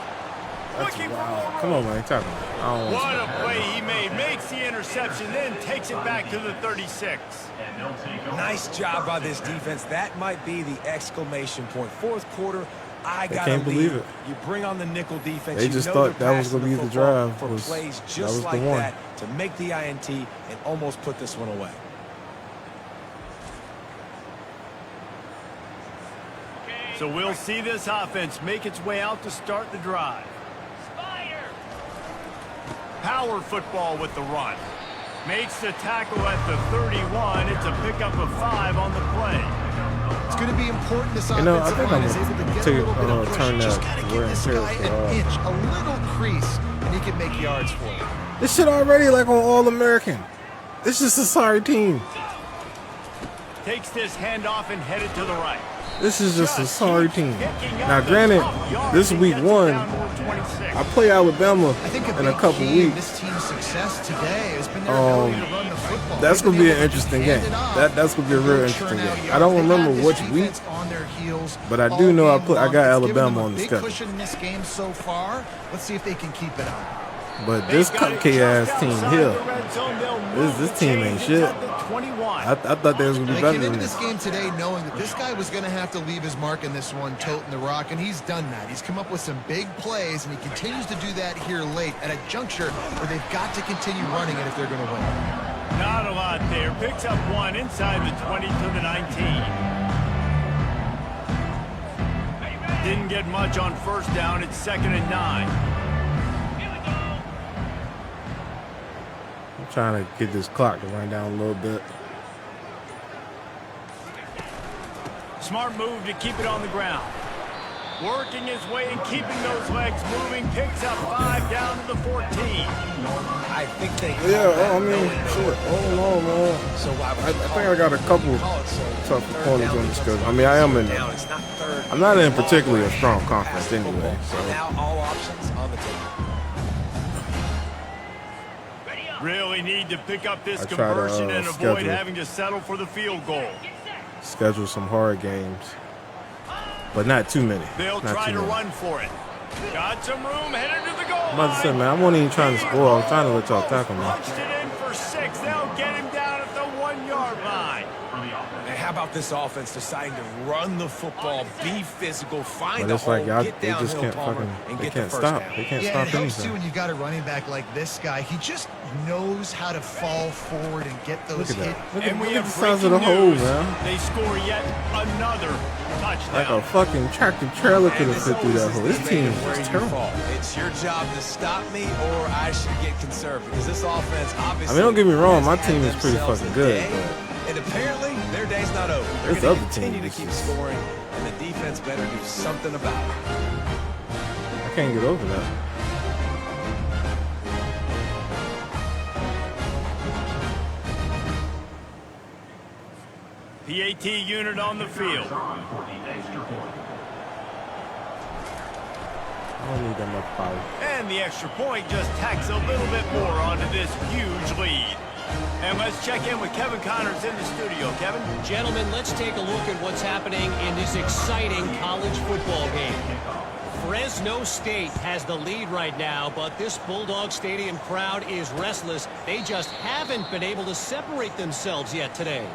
That's Looking for wild. more Come room. on, man. Talk about it. I don't want What to. a play he made. Makes the interception, then takes it back to the 36. And they'll take over. Nice job by this defense. That might be the exclamation point. Fourth quarter, I got to can't believe it. You bring on the nickel defense. They you just know thought they're that was passing gonna be the football drive for was- plays that just was the like one. that to make the INT and almost put this one away. So we'll see this offense make its way out to start the drive. Power football with the run. Makes the tackle at the 31. It's a pickup of 5 on the play. It's going to be important this You know, I offensive think line I'm is able to get a gonna little bit of push. turn Just that got to wear give and this tear guy for, an inch, a little crease, and he can make yards for it. This shit already like on All-American. This is a sorry team. Takes this handoff and headed to the right. This is just a sorry team. Now, granted, this is week 1. I play Alabama I think in a couple key in weeks. this team's success today has been their ability to run the football. That's They've gonna been be able an to interesting hand game. it off That's gonna be a and real go interesting churn out game. yards. I don't They've remember had this which week, defense on their heels but I all do know I game got long. It's given Alabama them a on the big schedule. cushion in this game so far. Let's see if they can keep it up. But this cupcake ass team here, this team ain't shit. I thought they was gonna be They better came than into this. this game today knowing that this guy was going to have to leave his mark in this one, toting the rock, and he's done that. He's come up with some big plays, and he continues to do that here late at a juncture where they've got to continue running it if they're going to win. Not a lot there. Picks up 1 inside the 20 to the 19. Didn't get much on first down. It's 2nd and 9. I'm trying to get this clock to run down a little bit. Smart move to keep it on the ground. Working his way and keeping those legs moving. Picks up 5 down to the 14. I think they Yeah, I mean, shit. Oh no, man. So I think I got a couple tough opponents on the schedule. I mean, I am in. It's not third. I'm not in particularly a strong conference anyway. So So now all options on the table. Really need to pick up this I try to, conversion and avoid schedule. having to settle for the field goal. schedule some hard games, but not too many. They'll Not try too to many. run for it. Got some room, headed to the goal I'm about to say, line. man, I wasn't even trying to score. I was trying to let y'all tackle me. Punched it in for 6. They'll get him down at the 1-yard line. And how about this offense deciding to run the football, be physical, find But the it's like hole, y'all, get they just downhill can't Palmer, fucking, and they get can't the first stop. down. They can't Yeah, stop it helps too anything. when you've got a running back like this guy. He just knows how to fall forward and get those Look at hit. that. Look And at, we look at have the size of the breaking hole, news. man. They score yet another Like a touchdown. fucking tractor trailer could have fit through that hole. This team is Where just you terrible. fall. It's your job to stop me, or I should get conserved because this offense obviously. I mean, don't get me wrong, my has team had is pretty themselves fucking a good, day, but and apparently their day's not over. They're this going to other team continue to is keep just- scoring, and the defense better do something about it. I can't get over that. PAT unit on the field. I don't need that much power. And the extra point just tacks a little bit more onto this huge lead. And let's check in with Kevin Connors in the studio. Kevin? Gentlemen, let's take a look at what's happening in this exciting college football game. Fresno State has the lead right now, but this Bulldog Stadium crowd is restless. They just haven't been able to separate themselves yet today.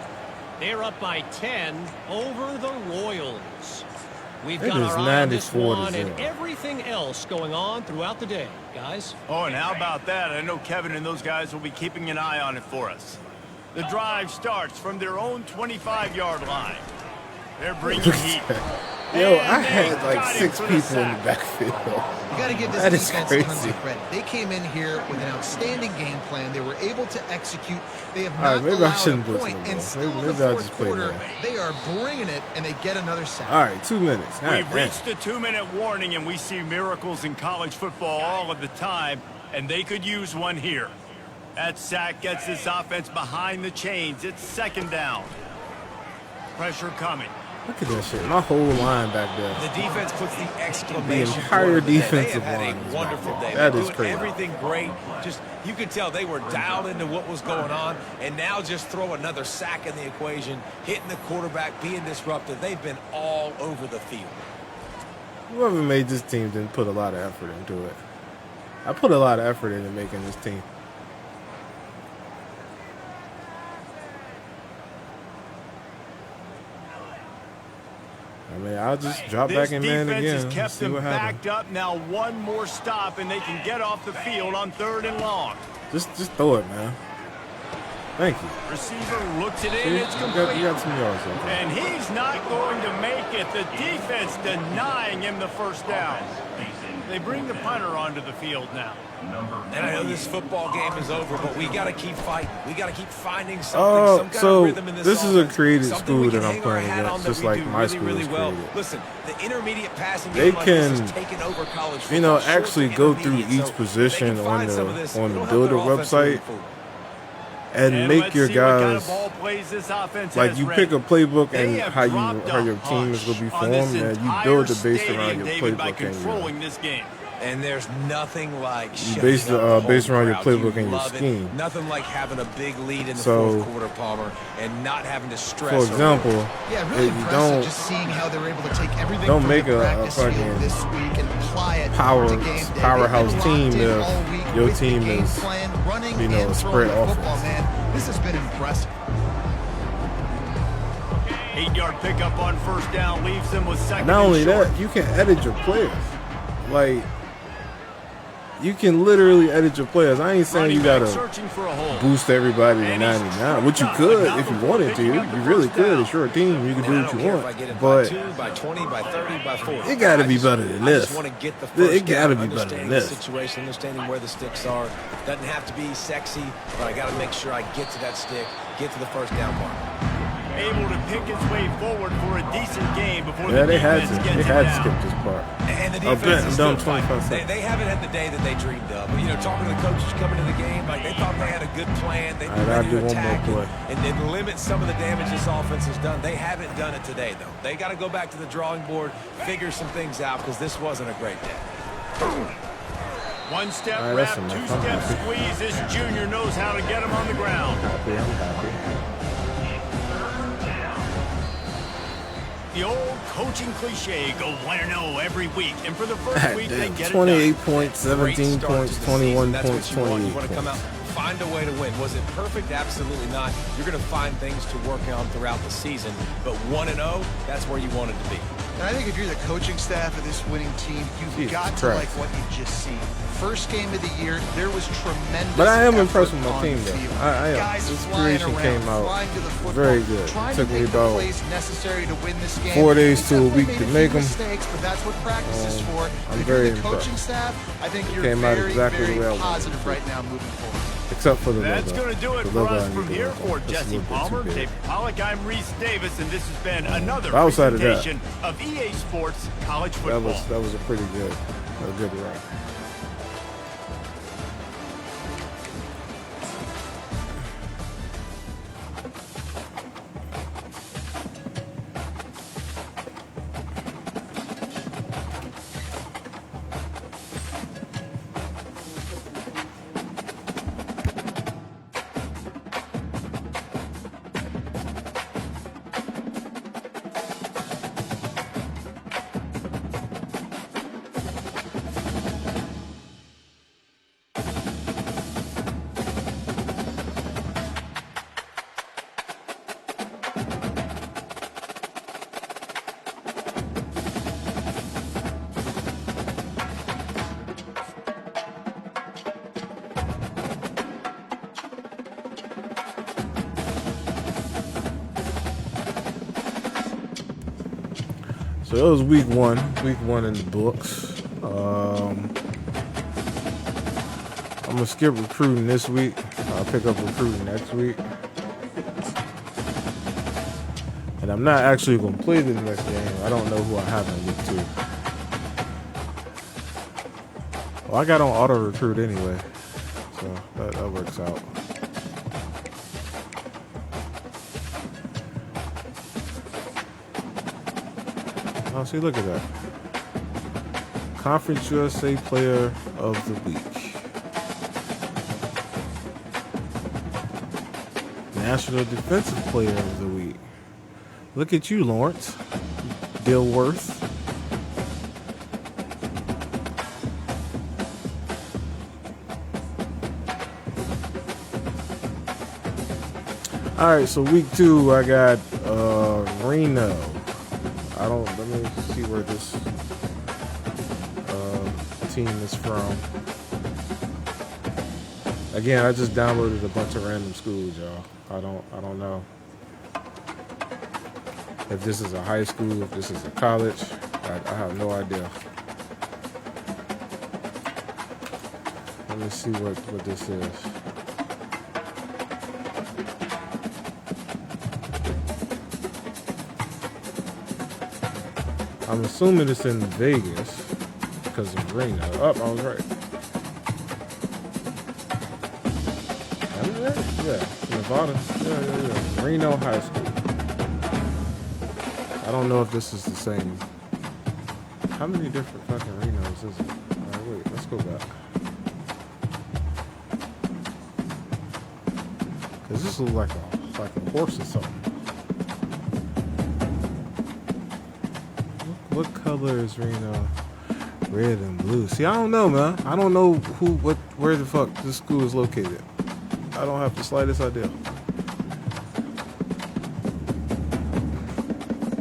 They're up by 10 over the Royals. We've It got is our eye on this 94 to one and 0. everything else going on throughout the day, guys. Oh, and how about that? I know Kevin and those guys will be keeping an eye on it for us. The drive starts from their own 25-yard line. They're bringing heat. Yo, And I they had like got him 6 for the people in sack. the backfield. You got to give this That is defense crazy. tons of credit. They came in here with an outstanding game plan. They were able to execute. They have All not right, maybe I allowed shouldn't a blitz point, no more. and still Maybe in the I'll fourth just play quarter, man. they are bringing it, and they get another sack. All right, 2 minutes. God We've damn. reached the 2-minute warning, and we see miracles in college football all of the time, and they could use one here. That sack gets this offense behind the chains. It's 2nd down. Pressure coming. Look at that shit. My whole line back there. The defense puts the exclamation The entire point on the day. defensive They have line had is a wonderful back there. day. That They're is doing crazy. everything great. Just you could tell they were dialed into what was going on, and now just throw another sack in the equation, hitting the quarterback, being disruptive. They've been all over the field. Whoever made this team didn't put a lot of effort into it. I put a lot of effort into making this team. I mean, I'll just drop This back in man defense again. has and kept see them what happens. backed up. Now one more stop, and they can get off the field on 3rd and long. Just throw it, man. Thank you. Receiver looks it See, in. It's complete. you got some yards. Okay. And he's not going to make it. The defense denying him the first down. They bring the punter onto the field now. And I know this football game is over, but we got to keep fighting. We got to keep finding something, some kind so of rhythm in this is a offense, created something school we that can I'm hang our playing hat on against, that just we like do my really, school really is well. created. Listen, the intermediate passing They game like this can, is taking over college football. you know, Short actually to go through intermediate, each so position if they can on find some of this, the it'll help Builder their offense moving website forward. and make your let's see what kind guys of ball plays this offense like has you ready. pick a playbook They and have how dropped your a team is going to be hunch on this formed, and you entire build it based stadium, around your David, by playbook and controlling this game. And there's nothing like You shutting based up the based home around your crowd. playbook You and your love it. scheme. Nothing like having a big lead in the So, fourth quarter, Palmer, and not having to stress. For over it. example, Yeah, really if you impressive just seeing how they're able to take everything don't from make the a practice field fucking this week and apply it power- to game day. powerhouse They've been team locked in if all week your with the team game is, plan, running you know, and a throwing spread the football, offense. man. This has been impressive. 8-yard pickup on first down leaves them with second not and only short. that, you can edit your players. Like, you can literally edit your players. I ain't saying Running you back gotta searching for a hole. boost everybody to And he's 99, which you struck, could but not if you before wanted to. picking You up the really first could. down. It's your team. You can And do I what don't you care if I want. get it But by 2, by 20, by 30, by 40. it got to be I better just- than I this. just want to get the It first gotta down, be better than understanding this. the situation, understanding where the sticks are. Doesn't have to be sexy, but I got to make sure I get to that stick, get to the first down mark. Able to pick his way forward for a decent game before Yeah, the they had defense to. gets They it had to down. skip this part. And the I'll defense bet is I'm still down 25 fighting. seconds. They haven't had the day that they dreamed of. You know, talking to the coaches coming to the game, like they thought they had a good plan. They All right, were I'll ready do to one more attack play. and then limit some of the damage this offense has done. They haven't done it today, though. They got to go back to the drawing board, figure some things out, because this wasn't a great day. One step All right, wrap, that's enough. I'm two-step happy. squeeze. This junior knows how to get him on the ground. Happy, I'm happy. The old coaching cliche, go 1-0 every week. And for the first week, they get it 28 done. points, Great 17 start points, to the 21 season. That's points, what you want. You 28 want to come out, points. find a way to win. Was it perfect? Absolutely not. You're going to find things to work on throughout the season. But 1-0, that's where you want it to be. And I think if you're the coaching staff of this winning team, you've Jesus got to Christ. like what you just seen. First game of the year, there was tremendous. But I am effort impressed with my on team, the though. field. I am. Guys This flying creation around, came out flying to the football, very good. Trying Took to me make the about plays necessary to win this game. 4 days to a Definitely week made to a few make 'em. mistakes, but that's what practice is for. I'm If you're very the coaching impressed. staff, I think you're Came out very, exactly the very way I wanted positive it. right now moving forward. Except for the That's logo. going to do it The for logo us I from need here. to For work on. It's a Jesse little bit too Palmer, big. David Pollack, I'm Reese Davis, and this has been another But outside of that, presentation of EA Sports College Football. That was a pretty good run. So that was week one in the books. I'm gonna skip recruiting this week. I'll pick up recruiting next week. And I'm not actually gonna play this next game. I don't know who I have in week 2. Well, I got on auto recruit anyway, so that works out. Oh, see, look at that. Conference USA Player of the Week. National Defensive Player of the Week. Look at you, Lawrence Dilworth. All right, so week 2, I got Reno. Let me see where this team is from. Again, I just downloaded a bunch of random schools, y'all. I don't know if this is a high school, if this is a college. I have no idea. Let me see what this is. I'm assuming it's in Vegas because of Reno. Oh, I was right. Am I right? Yeah, Nevada. Yeah. Reno High School. I don't know if this is the same. How many different fucking Renos is it? Alright, wait, let's go back. Cause this looks like a horse or something. What color is Reno? Red and blue. See, I don't know, man. I don't know where the fuck this school is located. I don't have the slightest idea.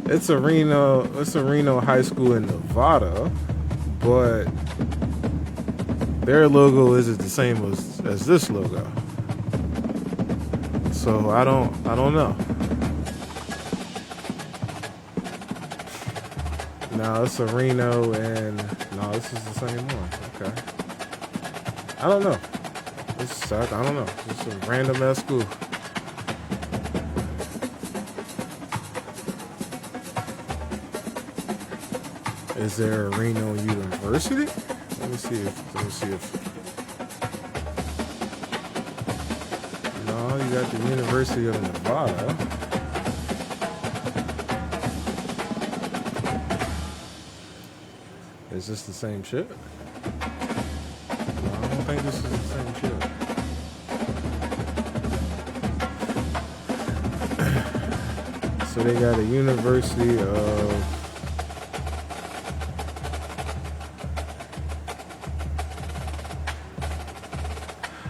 It's a Reno high school in Nevada, but their logo isn't the same as this logo. So I don't know. No, it's a Reno, and no, this is the same one. Okay. I don't know. I don't know. It's a random ass school. Is there a Reno University? Let me see if. No, you got the University of Nevada. Is this the same shit? No, I don't think this is the same shit. So they got a University of...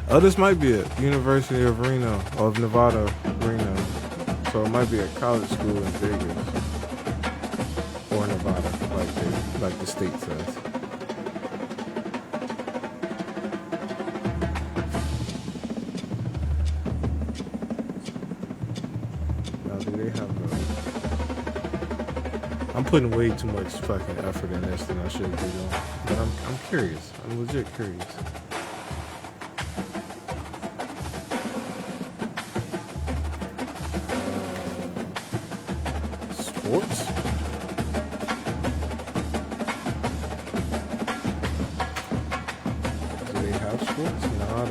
Oh, this might be it. University of Reno, of Nevada, Reno. So it might be a college school in Vegas. Or Nevada, like the state says. Now, do they have a... I'm putting way too much fucking effort in this than I should be doing. But I'm curious. I'm legit curious. Sports? Do they have sports? No,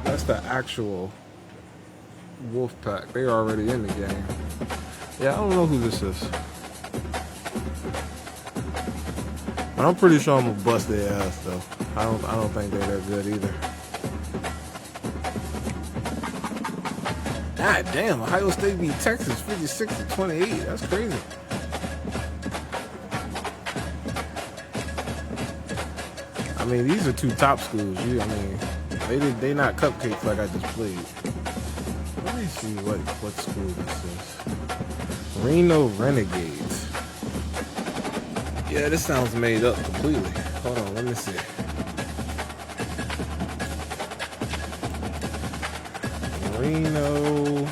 that's the actual Wolfpack. They're already in the game. Yeah, I don't know who this is. But I'm pretty sure I'm gonna bust their ass though. I don't think they're that good either. God damn, Ohio State beat Texas 56-28. That's crazy. I mean, these are two top schools. They not cupcakes like I just played. Let me see what school this is. Reno Renegades. Yeah, this sounds made up completely. Hold on, let me see. Reno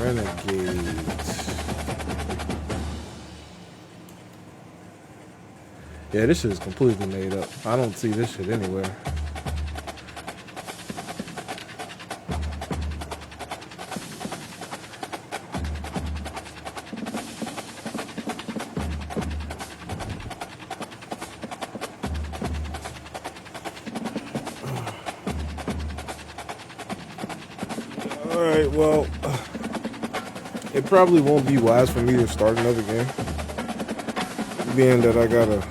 Renegades. Yeah, this shit is completely made up. I don't see this shit anywhere. Alright, well, it probably won't be wise for me to start another game, being that I gotta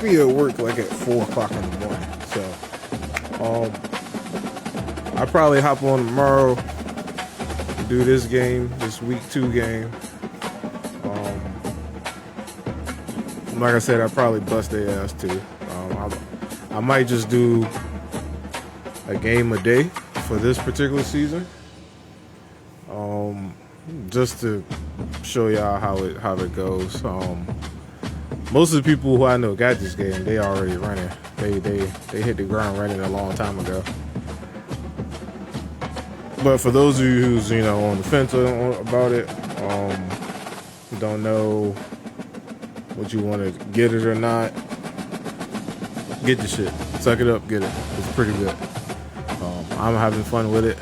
be at work like at 4 o'clock in the morning. So, I'll probably hop on tomorrow, do this game, this week 2 game. Like I said, I'll probably bust their ass too. I might just do a game a day for this particular season, just to show y'all how it goes. most of the people who I know got this game, they already running. They hit the ground running a long time ago. But for those of you who's, you know, on the fence about it, don't know what you want to get it or not, get the shit. Suck it up, get it. It's pretty good. I'm having fun with it.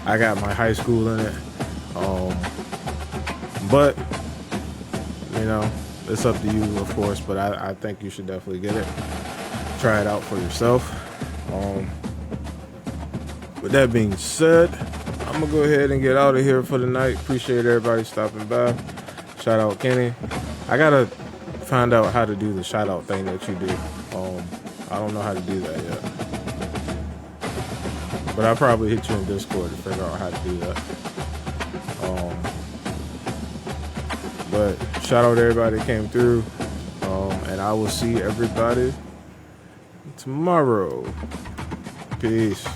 I got my high school in it. But, you know, it's up to you, of course, but I think you should definitely get it. Try it out for yourself. With that being said, I'm going to go ahead and get out of here for the night. Appreciate everybody stopping by. Shout out Kenny. I got to find out how to do the shout out thing that you do. I don't know how to do that yet. But I'll probably hit you in Discord to figure out how to do that. But shout out to everybody that came through. And I will see everybody tomorrow. Peace.